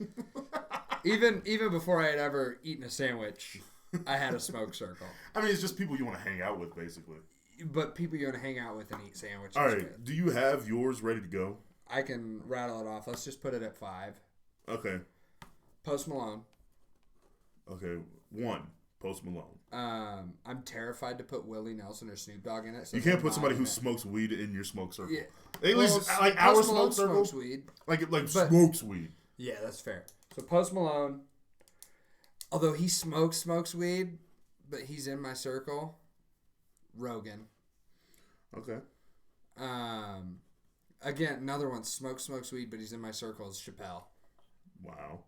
S3: Even before I had ever eaten a sandwich, I had a smoke circle.
S2: I mean, it's just people you want to hang out with, basically.
S3: But people you want to hang out with and eat sandwiches.
S2: All right.
S3: with.
S2: Do you have yours ready to go?
S3: I can rattle it off. Let's just put it at 5.
S2: Okay.
S3: Post Malone.
S2: Okay. 1. Post Malone.
S3: I'm terrified to put Willie Nelson or Snoop Dogg in it. So
S2: you can't put somebody who smokes weed in your smoke circle.
S3: Yeah.
S2: At least like our smoke circle.
S3: Smokes weed.
S2: Like smokes weed.
S3: Yeah, that's fair. So Post Malone, although he smokes weed, but he's in my circle. Rogan.
S2: Okay.
S3: Again, another one. Smokes weed, but he's in my circle. Is Chappelle.
S2: Wow.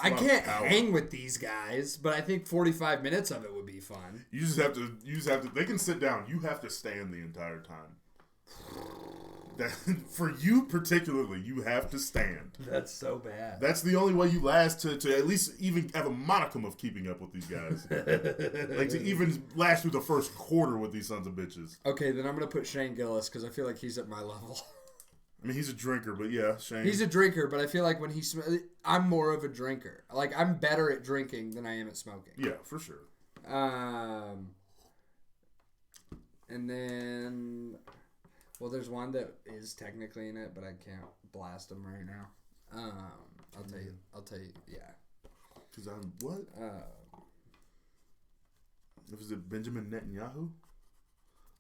S3: I can't hang with these guys, but I think 45 minutes of it would be fun.
S2: You just have to. They can sit down. You have to stand the entire time. That, for you particularly, you have to stand.
S3: That's so bad.
S2: That's the only way you last to at least even have a modicum of keeping up with these guys. Like to even last through the first quarter with these sons of bitches.
S3: Okay, then I'm going to put Shane Gillis because I feel like he's at my level.
S2: I mean, he's a drinker, but yeah, Shane.
S3: He's a drinker, but I feel like when I'm more of a drinker. Like, I'm better at drinking than I am at smoking.
S2: Yeah, for sure.
S3: And then, well, there's one that is technically in it, but I can't blast them right now. I'll tell you, yeah.
S2: Because I'm, what? Was it Benjamin Netanyahu?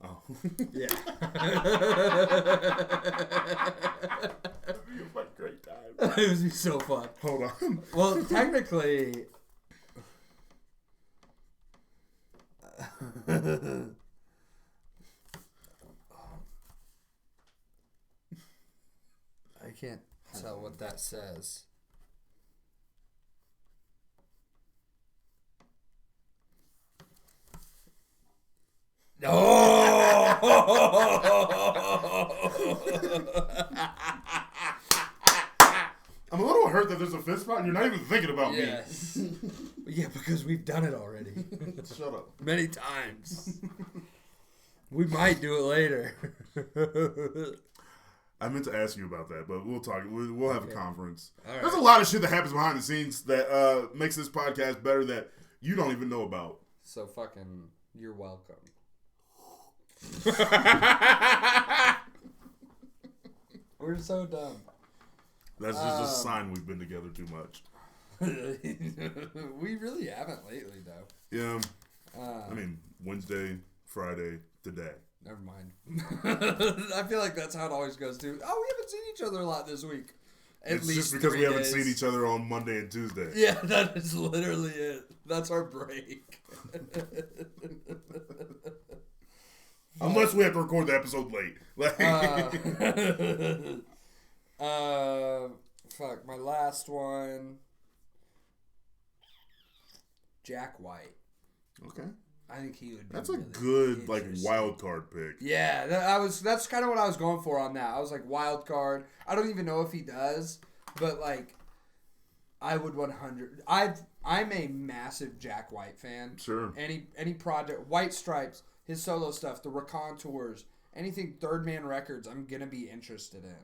S2: Oh.
S3: Yeah.
S2: It'd be a great time.
S3: It would be so fun.
S2: Hold on.
S3: Well, technically... I can't tell what that says. Oh!
S2: I'm a little hurt that there's a fist spot and you're not even thinking about me.
S3: Yes. Yeah, because we've done it already.
S2: Shut up.
S3: Many times. We might do it later.
S2: I meant to ask you about that, but we'll talk. We'll have a conference.
S3: All right.
S2: There's a lot of shit that happens behind the scenes that makes this podcast better that you don't even know about.
S3: So fucking, you're welcome. We're so dumb.
S2: That's just a sign we've been together too much.
S3: We really haven't lately, though.
S2: Yeah. I mean, Wednesday, Friday, today.
S3: Never mind. I feel like that's how it always goes, too. Oh, we haven't seen each other a lot this week.
S2: It's just because we haven't seen each other on Monday and Tuesday.
S3: Yeah, that is literally it. That's our break.
S2: Unless we have to record the episode late.
S3: Fuck, my last one. Jack White.
S2: Okay.
S3: I think he would be
S2: That's a
S3: really
S2: good,
S3: interesting.
S2: wild card pick.
S3: Yeah, that's kind of what I was going for on that. I was like, wild card. I don't even know if he does, but, I would 100. I'm a massive Jack White fan.
S2: Sure.
S3: Any project, White Stripes, his solo stuff, the Raconteurs, anything Third Man Records, I'm gonna be interested in.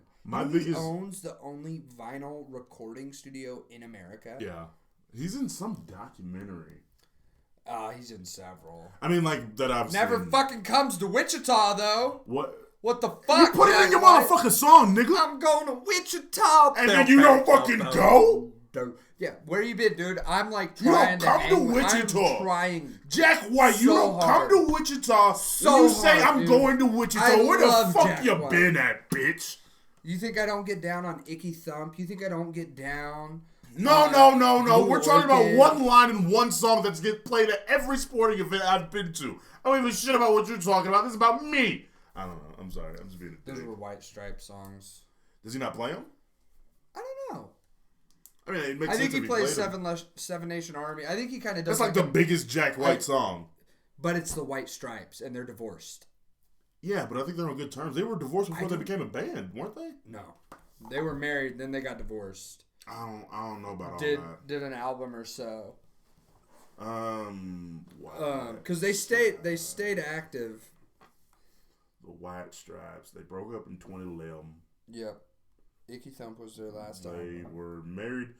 S3: He owns the only vinyl recording studio in America.
S2: Yeah, he's in some documentary.
S3: He's in several.
S2: I mean, that I've
S3: Never
S2: seen.
S3: Fucking comes to Wichita though. What the fuck?
S2: You put it in your motherfucking song, nigga.
S3: I'm going to Wichita.
S2: And then you don't fucking go?
S3: Yeah, where you been, dude? I'm
S2: You
S3: trying
S2: don't come to Wichita.
S3: I'm trying.
S2: Jack White, you don't come to Wichita.
S3: So
S2: you say
S3: hard,
S2: I'm
S3: dude.
S2: going to Wichita.
S3: I
S2: Where the
S3: love
S2: fuck
S3: Jack
S2: you
S3: White.
S2: been at, bitch?
S3: You think I don't get down on Icky Thump? You think I don't get down?
S2: No. We're talking about
S3: Lord.
S2: one line in one song that's get played at every sporting event I've been to. I don't give a shit about what you're talking about. This is about me. I don't know. I'm sorry. I'm just being a
S3: Those
S2: dick.
S3: were White Stripe songs.
S2: Does he not play them?
S3: I don't know.
S2: I mean, it makes
S3: I
S2: sense
S3: think he
S2: if
S3: plays
S2: played 'em.
S3: Seven Nation Army. I think he kind of does.
S2: That's like the biggest Jack White song.
S3: But it's the White Stripes, and they're divorced.
S2: Yeah, but I think they're on good terms. They were divorced before they became a band, weren't they?
S3: No, they were married, then they got divorced.
S2: I don't know about all that.
S3: Did an album or so.
S2: Because
S3: they stayed active.
S2: The White Stripes. They broke up in 2011.
S3: Yep. Icky Thump was their last
S2: They
S3: album.
S2: were married.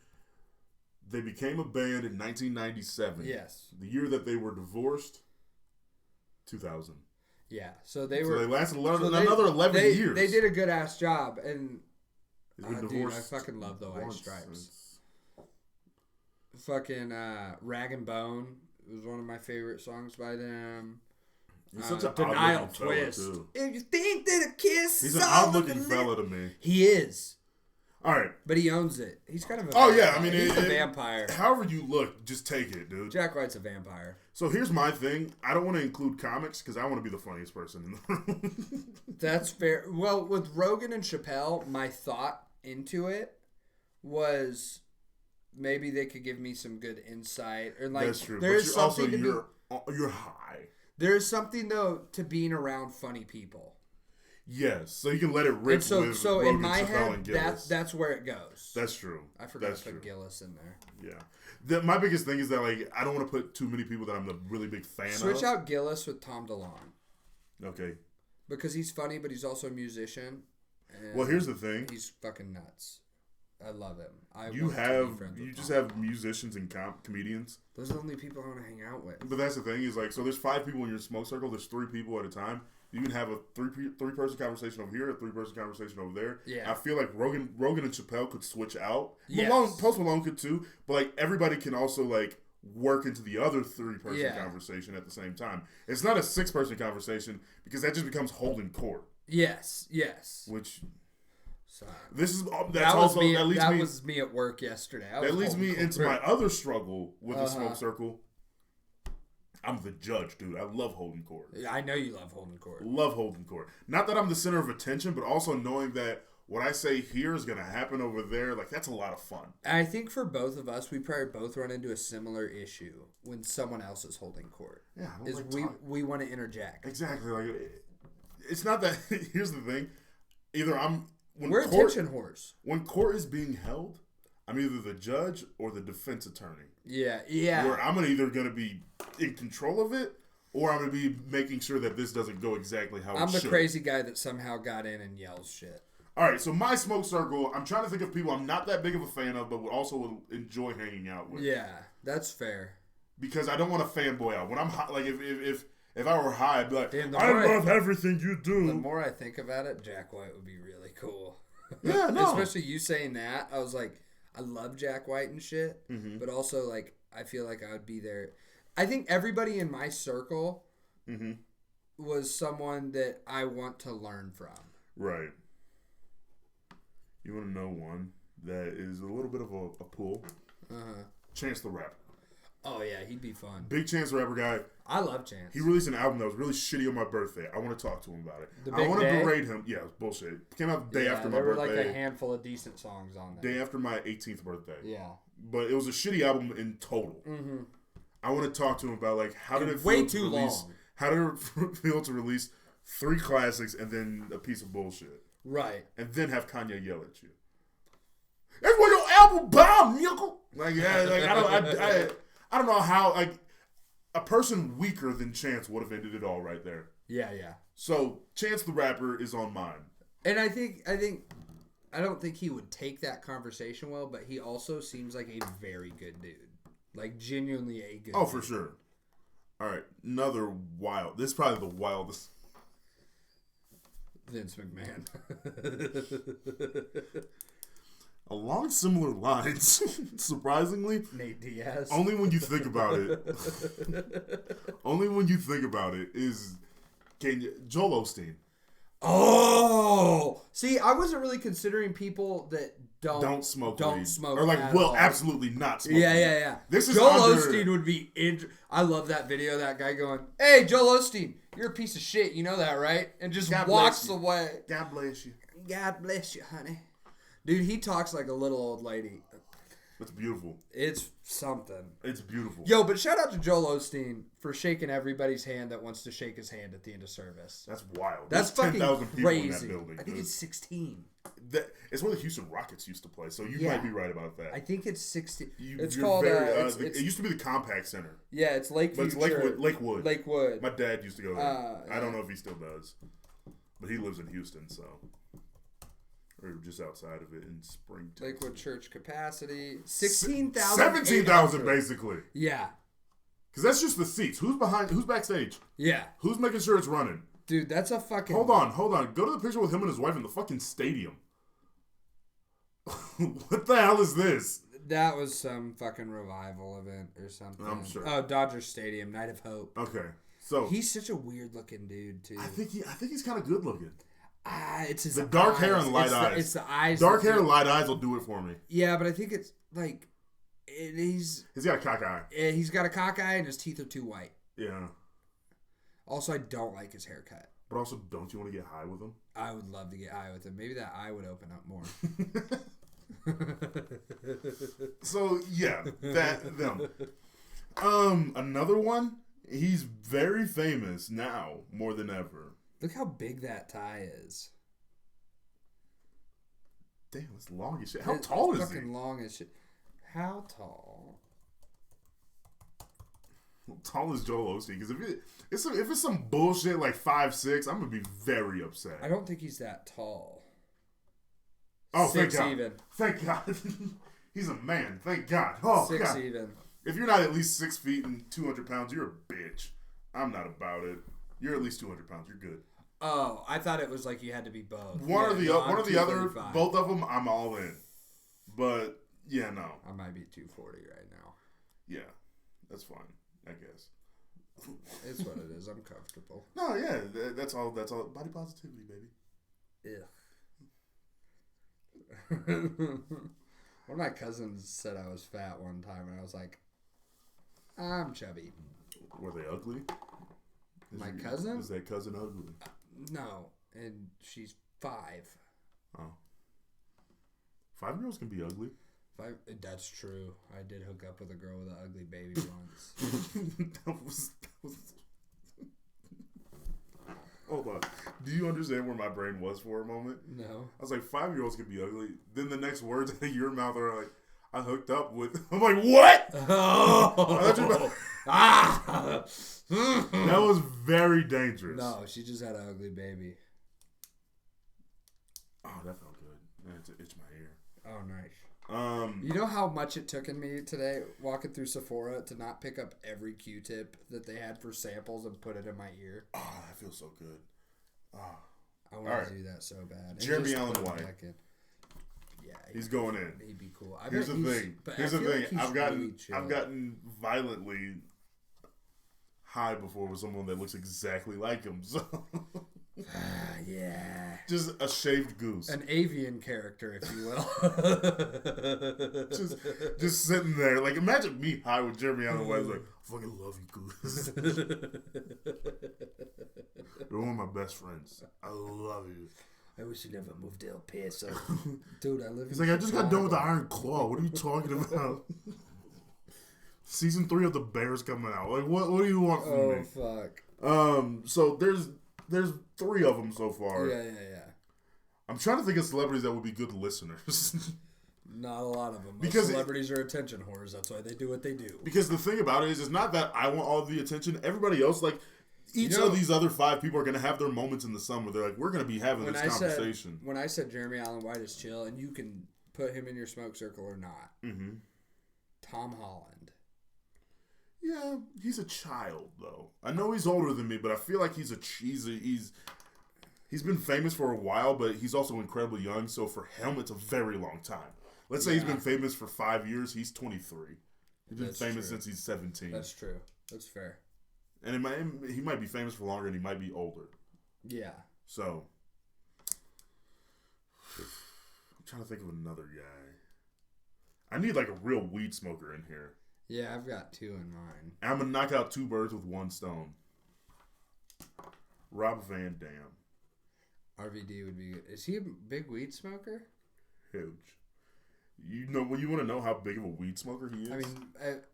S2: They became a band in 1997.
S3: Yes.
S2: The year that they were divorced, 2000.
S3: Yeah. So
S2: They lasted another 11 years.
S3: They did a good ass job, and
S2: They've been
S3: dude, I
S2: divorced
S3: fucking love the White
S2: once
S3: Stripes.
S2: since-
S3: Fucking Rag and Bone was one of my favorite songs by them.
S2: He's such an
S3: Denial
S2: odd-looking fella,
S3: Twist.
S2: too.
S3: If you think that a kiss,
S2: He's
S3: is
S2: an
S3: all
S2: odd-looking
S3: of the
S2: fella to me.
S3: He is,
S2: All right.
S3: but he owns it. He's kind of a
S2: Oh,
S3: vampire.
S2: yeah. I mean,
S3: he's a vampire.
S2: However you look, just take it, dude.
S3: Jack White's a vampire.
S2: So here's my thing. I don't want to include comics because I want to be the funniest person in the room.
S3: That's fair. Well, with Rogan and Chappelle, my thought into it was maybe they could give me some good insight, or like
S2: That's true.
S3: there's
S2: But
S3: something
S2: you're high.
S3: There's something though to being around funny people.
S2: Yes, so you can let it rip
S3: And so,
S2: with
S3: so
S2: Rogan,
S3: in my
S2: Chappelle,
S3: head,
S2: and Gillis.
S3: that's where it goes.
S2: That's true.
S3: I forgot
S2: That's
S3: to put
S2: true.
S3: Gillis in there.
S2: Yeah. My biggest thing is that, like, I don't want to put too many people that I'm a really big fan of.
S3: Switch out Gillis with Tom DeLonge.
S2: Okay.
S3: Because he's funny, but he's also a musician. And
S2: Well, here's the thing.
S3: He's fucking nuts. I love him.
S2: You just have musicians and comedians.
S3: Those are the only people I want to hang out with.
S2: But that's the thing is, like, so there's 5 people in your smoke circle. There's 3 people at a time. You can have a three-person conversation over here, a 3-person conversation over there.
S3: Yeah.
S2: I feel like Rogan and Chappelle could switch out.
S3: Yes.
S2: Post Malone could too. But, like, everybody can also, like, work into the other 3-person conversation at the same time. It's not a 6-person conversation because that just becomes holding court.
S3: Yes.
S2: Which...
S3: So,
S2: This is
S3: that was me at work yesterday.
S2: That leads me into my other struggle with the smoke circle. I'm the judge, dude. I love holding court.
S3: I know you love holding court.
S2: Love holding court. Not that I'm the center of attention, but also knowing that what I say here is going to happen over there. Like, that's a lot of fun.
S3: I think for both of us, we probably both run into a similar issue when someone else is holding court.
S2: Yeah,
S3: we want to interject.
S2: Exactly. Like, it's not that. Here's the thing.
S3: We're attention whores.
S2: When court is being held, I'm either the judge or the defense attorney.
S3: Yeah.
S2: Where I'm either going to be in control of it, or I'm going to be making sure that this doesn't go exactly how it should.
S3: I'm the crazy guy that somehow got in and yells shit.
S2: All right, so my smoke circle, I'm trying to think of people I'm not that big of a fan of, but would also enjoy hanging out with.
S3: Yeah, that's fair.
S2: Because I don't want to fanboy out. When I'm high, like if I were high, I'd be like,
S3: Damn,
S2: I love everything you do.
S3: The more I think about it, Jack White would be really cool.
S2: Yeah, no.
S3: Especially you saying that, I was like, I love Jack White and shit, but also like I feel like I would be there. I think everybody in my circle was someone that I want to learn from.
S2: Right. You want to know one that is a little bit of a pull? Chance the Rapper.
S3: Oh, yeah, he'd be fun.
S2: Big Chance the Rapper guy.
S3: I love Chance.
S2: He released an album that was really shitty on my birthday. I want to talk to him about it.
S3: The Big
S2: I want to
S3: Day?
S2: berate him. Yeah, it was bullshit. It came out the day after my birthday.
S3: There were like a handful of decent songs on there.
S2: Day after my 18th birthday.
S3: Yeah.
S2: But it was a shitty album in total. I want to talk to him about, like, how did it feel
S3: way
S2: to
S3: too
S2: release...
S3: long.
S2: How did it feel to release 3 classics and then a piece of bullshit?
S3: Right.
S2: And then have Kanye yell at you. That's what your album bomb, Nickel. Like, yeah, like I don't know how, like, a person weaker than Chance would have ended it all right there.
S3: Yeah.
S2: So Chance the Rapper is on mine.
S3: And I don't think he would take that conversation well, but he also seems like a very good dude. Like, genuinely a good dude.
S2: For sure. All right, another wild. This is probably the wildest.
S3: Vince McMahon.
S2: Along similar lines, surprisingly.
S3: Nate Diaz.
S2: Only when you think about it. Is Joel Osteen.
S3: Oh! See, I wasn't really considering people that don't smoke weed.
S2: Or like, absolutely not smoke weed.
S3: Yeah.
S2: This is
S3: Joel Osteen would be... I love that video of that guy going, "Hey, Joel Osteen, you're a piece of shit. You know that, right?" And just walks away.
S2: God bless you.
S3: God bless you, honey. Dude, he talks like a little old lady.
S2: It's beautiful.
S3: It's something.
S2: It's beautiful.
S3: Yo, but shout out to Joel Osteen for shaking everybody's hand that wants to shake his hand at the end of service.
S2: That's wild.
S3: That's
S2: There's
S3: fucking
S2: 10,000 people
S3: crazy.
S2: in that building.
S3: I think it's 16.
S2: It's where the Houston Rockets used to play, so you might be right about that.
S3: I think it's 16.
S2: It's called... it used to be the Compact Center.
S3: Yeah, it's Lakeview.
S2: But it's Lakewood.
S3: Lakewood.
S2: My dad used to go there. I don't know if he still does. But he lives in Houston, so... Or just outside of it in Spring.
S3: Lakewood church capacity. 16,000.
S2: 17,000 basically.
S3: Yeah.
S2: Because that's just the seats. Who's backstage?
S3: Yeah.
S2: Who's making sure it's running?
S3: Dude, that's a fucking...
S2: Hold on. Go to the picture with him and his wife in the fucking stadium. What the hell is this?
S3: That was some fucking revival event or something.
S2: I'm sure.
S3: Oh, Dodger Stadium, Night of Hope.
S2: Okay. So...
S3: He's such a weird looking dude, too.
S2: I think he's kind of good looking.
S3: It's his
S2: dark
S3: eyes.
S2: hair and light eyes.
S3: It's the eyes.
S2: Dark hair and light eyes will do it for me.
S3: Yeah, but I think it's like he's
S2: got a cock eye.
S3: He's got a cock eye and his teeth are too white.
S2: Yeah.
S3: Also, I don't like his haircut.
S2: But also, don't you want to get high with him?
S3: I would love to get high with him. Maybe that eye would open up more.
S2: So yeah, them. Another one. He's very famous now, more than ever.
S3: Look how big that tie is.
S2: Damn, it's long as shit. How tall is he?
S3: Fucking long as shit. How tall?
S2: How tall is Joel Osteen? Because if it's some bullshit like 5'6", I'm gonna be very upset.
S3: I don't think he's that tall.
S2: Oh,
S3: Six
S2: thank God.
S3: even.
S2: Thank God. He's a man. Thank God. Oh,
S3: 6
S2: God.
S3: even.
S2: If you're not at least 6 feet and 200 pounds, you're a bitch. I'm not about it. You're at least 200 pounds. You're good.
S3: Oh, I thought it was like you had to be both.
S2: One or the other,
S3: 235.
S2: both of them, I'm all in. But yeah, no.
S3: I might be 240 right now.
S2: Yeah, that's fine. I guess.
S3: It's what it is. I'm comfortable.
S2: No, yeah, that's all. That's all. Body positivity, baby.
S3: One of my cousins said I was fat one time, and I was like, I'm chubby.
S2: Were they ugly?
S3: My cousin?
S2: Is that cousin ugly?
S3: No, and she's 5.
S2: Oh. 5-year-olds can be ugly.
S3: That's true. I did hook up with a girl with an ugly baby once.
S2: that was. Hold on. Do you understand where my brain was for a moment?
S3: No.
S2: I was like, 5-year-olds can be ugly. Then the next words out of your mouth are like, I hooked up with. I'm like, what?
S3: Oh.
S2: That was very dangerous.
S3: No, she just had an ugly baby.
S2: Oh, that felt good. Man, it's itch my ear.
S3: Oh, nice.
S2: You
S3: know how much it took in me today walking through Sephora to not pick up every Q-tip that they had for samples and put it in my ear?
S2: Oh, that feels so good. Oh.
S3: I want to do that so bad. And
S2: Jeremy
S3: just
S2: Allen
S3: put it
S2: White.
S3: back in. Yeah,
S2: he's going in.
S3: He'd be cool.
S2: Here's the thing. I've gotten violently high before with someone that looks exactly like him. So
S3: yeah,
S2: just a shaved goose,
S3: an avian character, if you will.
S2: just sitting there. Like, imagine me high with Jeremy Allen White. Like, I fucking love you, goose. You're one of my best friends. I love you.
S3: I wish you never moved to El Paso. Dude, I live
S2: He's like, I just got done with the Iron Claw. What are you talking about? Season 3 of The Bears coming out. Like, what do you want from me?
S3: Oh, fuck.
S2: So there's 3 of them so far.
S3: Yeah.
S2: I'm trying to think of celebrities that would be good listeners.
S3: Not a lot of them.
S2: Because
S3: celebrities are attention whores. That's why they do what they do.
S2: Because the thing about it is, it's not that I want all the attention. Everybody else, like, each of these other 5 people are going to have their moments in the sun where they're like, we're going to be having this conversation.
S3: When I said Jeremy Allen White is chill, and you can put him in your smoke circle or not. Mm-hmm. Tom Holland.
S2: Yeah, he's a child, though. I know he's older than me, but I feel like he's been famous for a while, but he's also incredibly young, so for him, it's a very long time. Let's say he's been famous for 5 years. He's 23. He's been famous since he's 17.
S3: That's true. That's fair.
S2: And he might be famous for longer, and he might be older.
S3: Yeah.
S2: So, I'm trying to think of another guy. I need, like, a real weed smoker in here.
S3: Yeah, I've got 2 in mind.
S2: I'm going to knock out 2 birds with 1 stone. Rob Van Dam.
S3: RVD would be good. Is he a big weed smoker?
S2: Huge. You want to know how big of a weed smoker he is?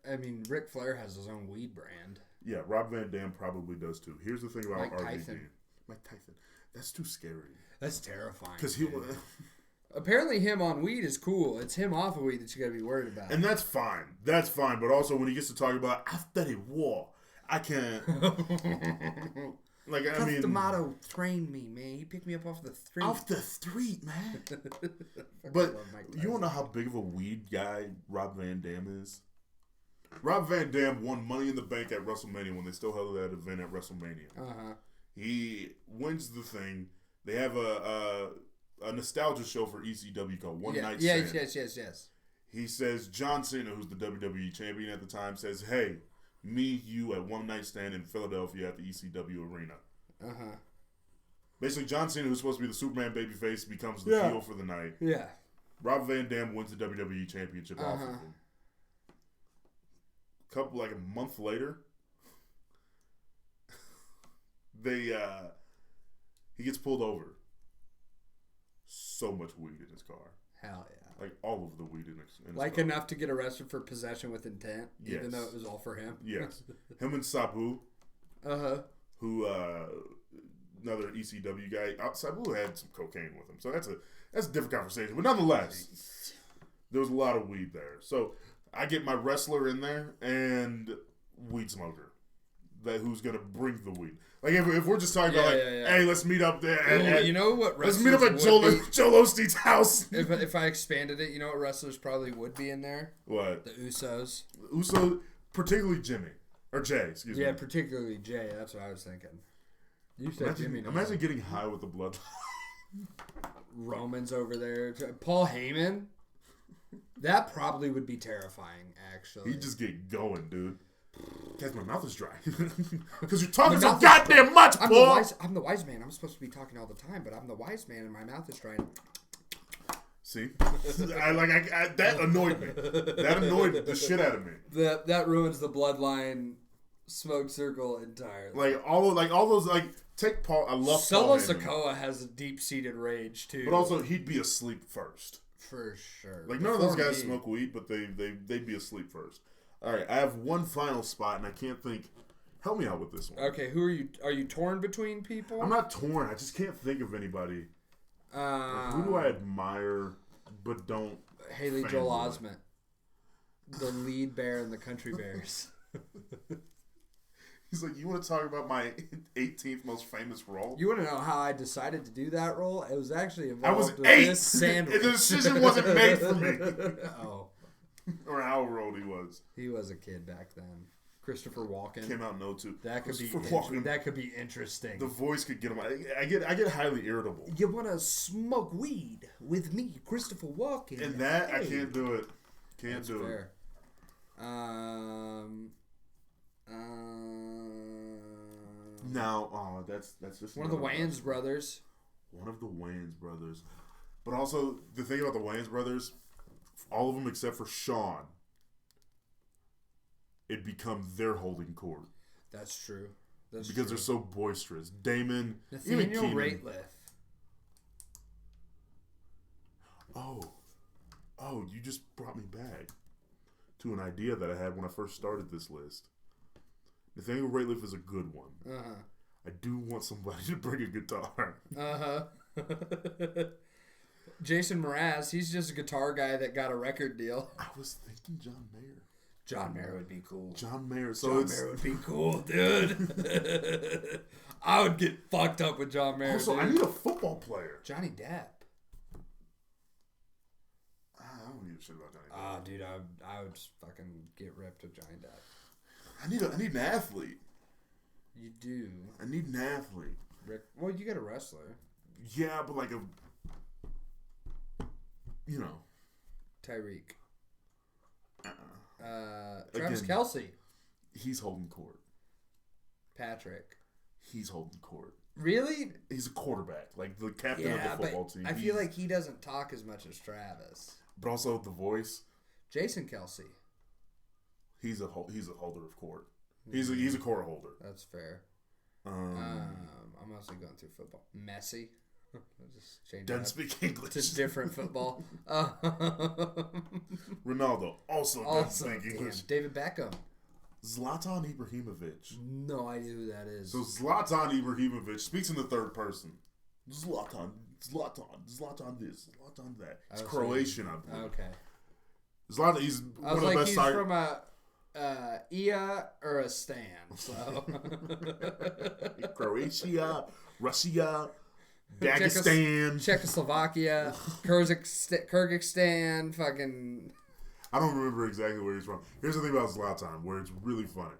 S3: I mean, Ric Flair has his own weed brand.
S2: Yeah, Rob Van Dam probably does too. Here's the thing about
S3: Mike
S2: RVD.
S3: Tyson.
S2: Mike Tyson. That's too scary.
S3: That's terrifying.
S2: Because
S3: apparently him on weed is cool. It's him off of weed that you got to be worried about.
S2: And that's fine. That's fine. But also when he gets to talk about after the war, I can't.
S3: The motto trained me, man. He picked me up off the street.
S2: Off the street, man. But you want to know how big of a weed guy Rob Van Dam is? Rob Van Dam won Money in the Bank at WrestleMania when they still held that event at WrestleMania. Uh-huh. He wins the thing. They have a nostalgia show for ECW called One Night Stand.
S3: Yes.
S2: He says, John Cena, who's the WWE champion at the time, says, hey, me, you at One Night Stand in Philadelphia at the ECW arena. Uh-huh. Basically, John Cena, who's supposed to be the Superman babyface, becomes the heel for the night.
S3: Yeah.
S2: Rob Van Dam wins the WWE championship off of him. A month later, he gets pulled over. So much weed in his car.
S3: Hell yeah.
S2: Like all of the weed in his
S3: like
S2: car.
S3: enough to get arrested for possession with intent, even though it was all for him.
S2: Yes. Him and Sabu.
S3: Uh-huh.
S2: Who another ECW guy. Sabu had some cocaine with him, so that's a different conversation. But nonetheless, there was a lot of weed there. So I get my wrestler in there and weed smoker, who's gonna bring the weed. Like if we're just talking about hey, let's meet up there.
S3: You know what?
S2: Let's meet up at Joel Osteen's house.
S3: If I expanded it, you know what wrestlers probably would be in there?
S2: What?
S3: The Usos.
S2: Particularly Jimmy or Jay. Excuse me.
S3: Yeah, particularly Jay. That's what I was thinking. You said Jimmy.
S2: Imagine getting high with the blood.
S3: Roman's over there. Paul Heyman. That probably would be terrifying. Actually,
S2: He'd just get going, dude. Guys, my mouth is dry. Because you're talking so goddamn much, Paul.
S3: I'm the wise man. I'm supposed to be talking all the time, but I'm the wise man and my mouth is dry.
S2: See? That annoyed me. That annoyed the shit out of me.
S3: That ruins the bloodline smoke circle entirely.
S2: Like all those take Paul. I love
S3: Solo
S2: Paul Heyman.
S3: Sikoa has a deep-seated rage too.
S2: But also he'd be asleep first.
S3: For sure.
S2: Like none of those guys smoke weed, but they'd be asleep first. All right, I have one final spot, and I can't think. Help me out with this one.
S3: Okay, who are you? Are you torn between people?
S2: I'm not torn. I just can't think of anybody. Who do I admire but don't?
S3: Haley Joel Osment, the lead bear in the Country Bears.
S2: He's like, you want to talk about my 18th most famous role?
S3: You want to know how I decided to do that role? It was actually involved
S2: I was
S3: with
S2: 8.
S3: this sandwich.
S2: The decision wasn't made for me.
S3: Oh.
S2: Or however old he was.
S3: He was a kid back then. Christopher Walken
S2: Came out in 02.
S3: That could be that could be interesting.
S2: The voice could get him. I get highly irritable.
S3: You want to smoke weed with me, Christopher Walken?
S2: And that I can't do it. Can't do
S3: fair.
S2: it. Now, that's just
S3: one of the Wayans brothers.
S2: One of the Wayans brothers, but also the thing about the Wayans brothers, all of them except for Sean, it become their holding court.
S3: That's true.
S2: Because they're so boisterous. Damon,
S3: Nathaniel
S2: even
S3: Rateliff.
S2: Oh, you just brought me back to an idea that I had when I first started this list. Nathaniel Rateliff is a good one.
S3: Uh-huh.
S2: I do want somebody to bring a guitar.
S3: Uh-huh. Jason Mraz, he's just a guitar guy that got a record deal.
S2: I was thinking John Mayer.
S3: John Mayer would be cool.
S2: John Mayer
S3: would be cool, dude. I would get fucked up with John Mayer.
S2: Also,
S3: dude.
S2: I need a football player.
S3: Johnny Depp.
S2: I don't need a shit about Johnny Depp.
S3: Oh, dude, I would just fucking get ripped with Johnny Depp.
S2: I need an athlete.
S3: You do.
S2: I need an athlete.
S3: Well, you got a wrestler.
S2: Yeah, but like
S3: Tyreek. Travis Kelce.
S2: He's holding court.
S3: Patrick.
S2: He's holding court.
S3: Really?
S2: He's a quarterback, like the captain of the football team.
S3: I feel like he doesn't talk as much as Travis.
S2: But also the voice.
S3: Jason Kelce.
S2: He's a holder of court. He's a court holder.
S3: That's fair. I'm also going through football. Messi. Just change
S2: doesn't speak English.
S3: It's different football.
S2: Ronaldo also doesn't speak English.
S3: David Beckham.
S2: Zlatan Ibrahimovic.
S3: No idea who that is.
S2: So Zlatan Ibrahimovic speaks in the third person. Zlatan this, Zlatan that. It's Croatian, I believe.
S3: Okay.
S2: Zlatan, he's one of the best.
S3: He's from a Ia or a Stan. So
S2: Croatia, Russia, Dagestan,
S3: Czechoslovakia, Kyrgyzstan, fucking.
S2: I don't remember exactly where he's from. Here's the thing about Zlatan, where it's really funny.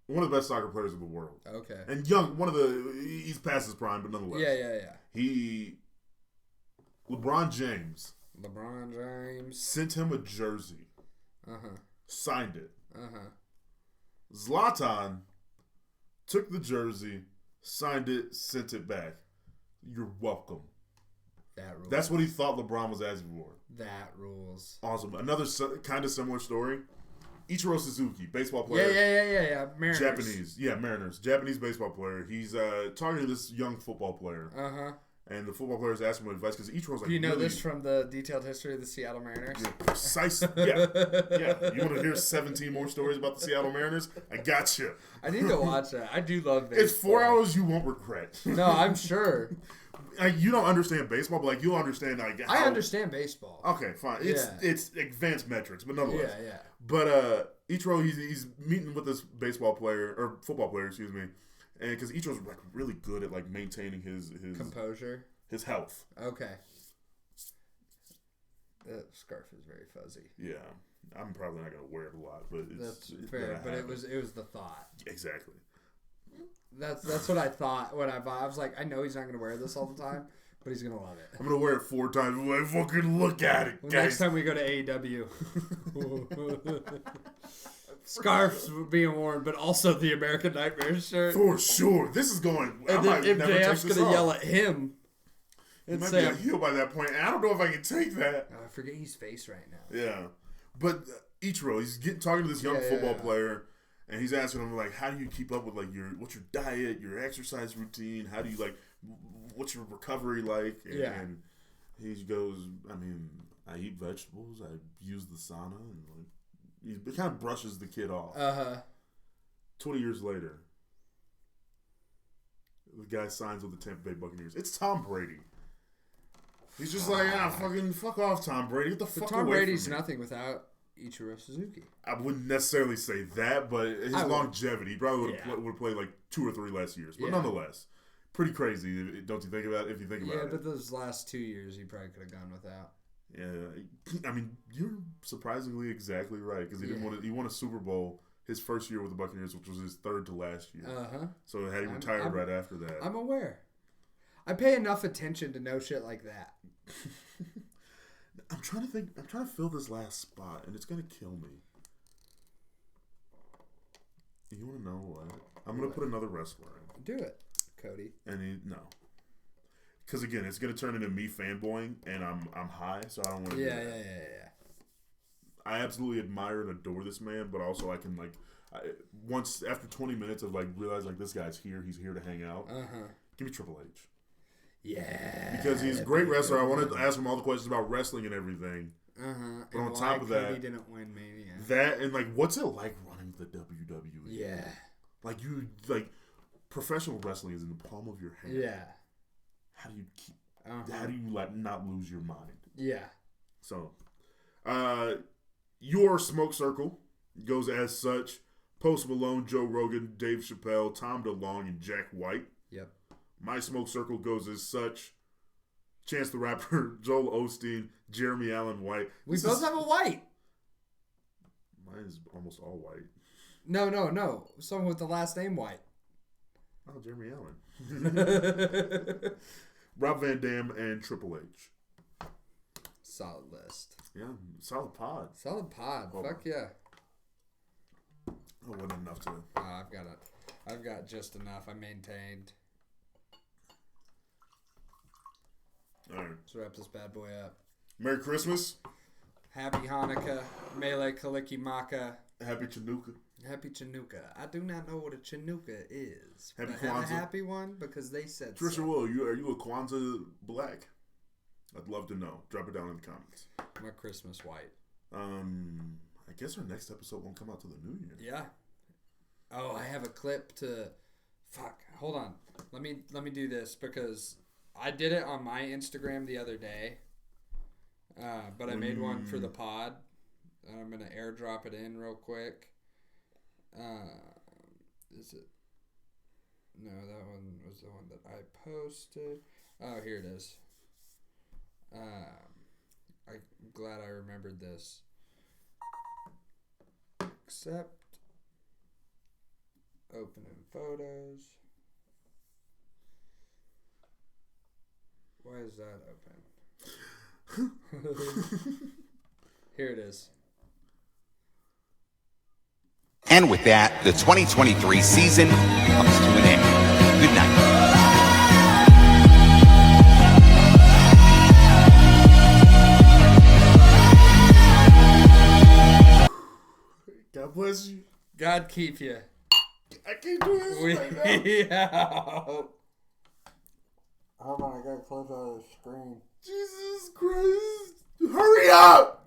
S2: One of the best soccer players in the world.
S3: Okay.
S2: And young, he's past his prime, but nonetheless.
S3: Yeah.
S2: LeBron James sent him a jersey. Signed it. Zlatan took the jersey, signed it, sent it back. You're welcome.
S3: That rules.
S2: That's what he thought LeBron was asking for.
S3: That rules.
S2: Awesome. Another kind of similar story. Ichiro Suzuki, baseball player.
S3: Yeah. Mariners.
S2: Japanese. Yeah, Mariners. Japanese baseball player. He's talking to this young football player. And the football players asked him advice because Ichiro's like,
S3: Do you know
S2: really,
S3: this from the detailed history of the Seattle Mariners?
S2: Yeah, precisely. Yeah. You want to hear 17 more stories about the Seattle Mariners? I got you.
S3: I need to watch that. I do love baseball.
S2: It's 4 hours you won't regret.
S3: No, I'm sure.
S2: Like, you don't understand baseball, but like you'll understand like how,
S3: I understand baseball.
S2: Okay, fine. It's advanced metrics, but nonetheless.
S3: Yeah.
S2: But Ichiro, he's meeting with this baseball player or football player, excuse me, and because Ichiro's like really good at like maintaining his
S3: composure,
S2: his health.
S3: Okay. The scarf is very fuzzy.
S2: Yeah, I'm probably not gonna wear it a lot, but
S3: That's fair. But it was the thought.
S2: Exactly.
S3: That's what I thought when I bought. I was like, I know he's not going to wear this all the time, but he's going to love it.
S2: I'm going to wear it 4 times. Like, fucking look at it,
S3: well,
S2: guys.
S3: Next time we go to AEW. Scarves being worn, but also the American Nightmare shirt.
S2: For sure. This is going...
S3: And then MJF's going to yell at him.
S2: He might be a heel by that point. And I don't know if I can take that.
S3: I forget he's face right now.
S2: Yeah. But Ichiro, he's talking to this young football player. And he's asking him, like, how do you keep up with, like, what's your diet, your exercise routine? How do you, like, what's your recovery like? And he goes, I mean, I eat vegetables. I use the sauna. And, like, he kind of brushes the kid off. 20 years later, the guy signs with the Tampa Bay Buccaneers. It's Tom Brady. He's just like, fuck off, Tom Brady. Get the fuck away from me.
S3: Tom Brady's nothing without Ichiro Suzuki.
S2: I wouldn't necessarily say that, but his longevity, he probably would have played like 2 or 3 less years. But nonetheless, pretty crazy, don't you think about it? If you think about it.
S3: Yeah, but those last 2 years, he probably could have gone without.
S2: Yeah, I mean, you're surprisingly exactly right because he didn't want to. He won a Super Bowl his first year with the Buccaneers, which was his 3rd to last year. So had he retired right after that.
S3: I'm aware. I pay enough attention to know shit like that.
S2: I'm trying to think. I'm trying to fill this last spot, and it's gonna kill me. You want to know what? I'm gonna put another wrestler in.
S3: Do it, Cody.
S2: And no, because again, it's gonna turn into me fanboying, and I'm high, so I don't want to.
S3: Yeah.
S2: I absolutely admire and adore this man, but also I can once after 20 minutes of like realizing like this guy's here, he's here to hang out. Give me Triple H.
S3: Yeah.
S2: Because he's a great wrestler. I wanted to ask him all the questions about wrestling and everything.
S3: But
S2: on top of that,
S3: he didn't win Mania.
S2: That and like, what's it like running the WWE?
S3: Yeah.
S2: Like professional wrestling is in the palm of your hand.
S3: Yeah.
S2: How do you keep? How do you not lose your mind?
S3: Yeah.
S2: So, your smoke circle goes as such: Post Malone, Joe Rogan, Dave Chappelle, Tom DeLonge, and Jack White.
S3: Yep.
S2: My smoke circle goes as such: Chance the Rapper, Joel Osteen, Jeremy Allen White.
S3: We both have a white.
S2: Mine is almost all white.
S3: No. Someone with the last name White.
S2: Oh, Jeremy Allen. Rob Van Dam and Triple H.
S3: Solid list.
S2: Yeah, solid pod.
S3: Solid pod.
S2: Oh.
S3: Fuck yeah.
S2: Oh, wasn't enough to.
S3: I've got just enough. I maintained.
S2: All right.
S3: Let's wrap this bad boy up.
S2: Merry Christmas.
S3: Happy Hanukkah. Mele Kalikimaka.
S2: Happy Chanukah.
S3: Happy Chanukah. I do not know what a Chanukah is.
S2: Happy
S3: but have
S2: Kwanzaa.
S3: a happy one because they said
S2: Trisha
S3: so.
S2: Will, are you a Kwanzaa black? I'd love to know. Drop it down in the comments.
S3: My Christmas white.
S2: I guess our next episode won't come out till the new year.
S3: Yeah. Oh, I have a clip to. Fuck. Hold on. Let me do this because I did it on my Instagram the other day. But I made one for the pod. I'm gonna airdrop it in real quick. Is it? No, that one was the one that I posted. Oh, here it is. I'm glad I remembered this. Accept. Open in photos. Why is that open? Here it is.
S4: And with that, the 2023 season comes to an end. Good night.
S2: God bless you.
S3: God keep you.
S2: I can't do this right now.
S3: Yeah.
S1: Hold on, I gotta close out of the screen.
S2: Jesus Christ. Hurry up!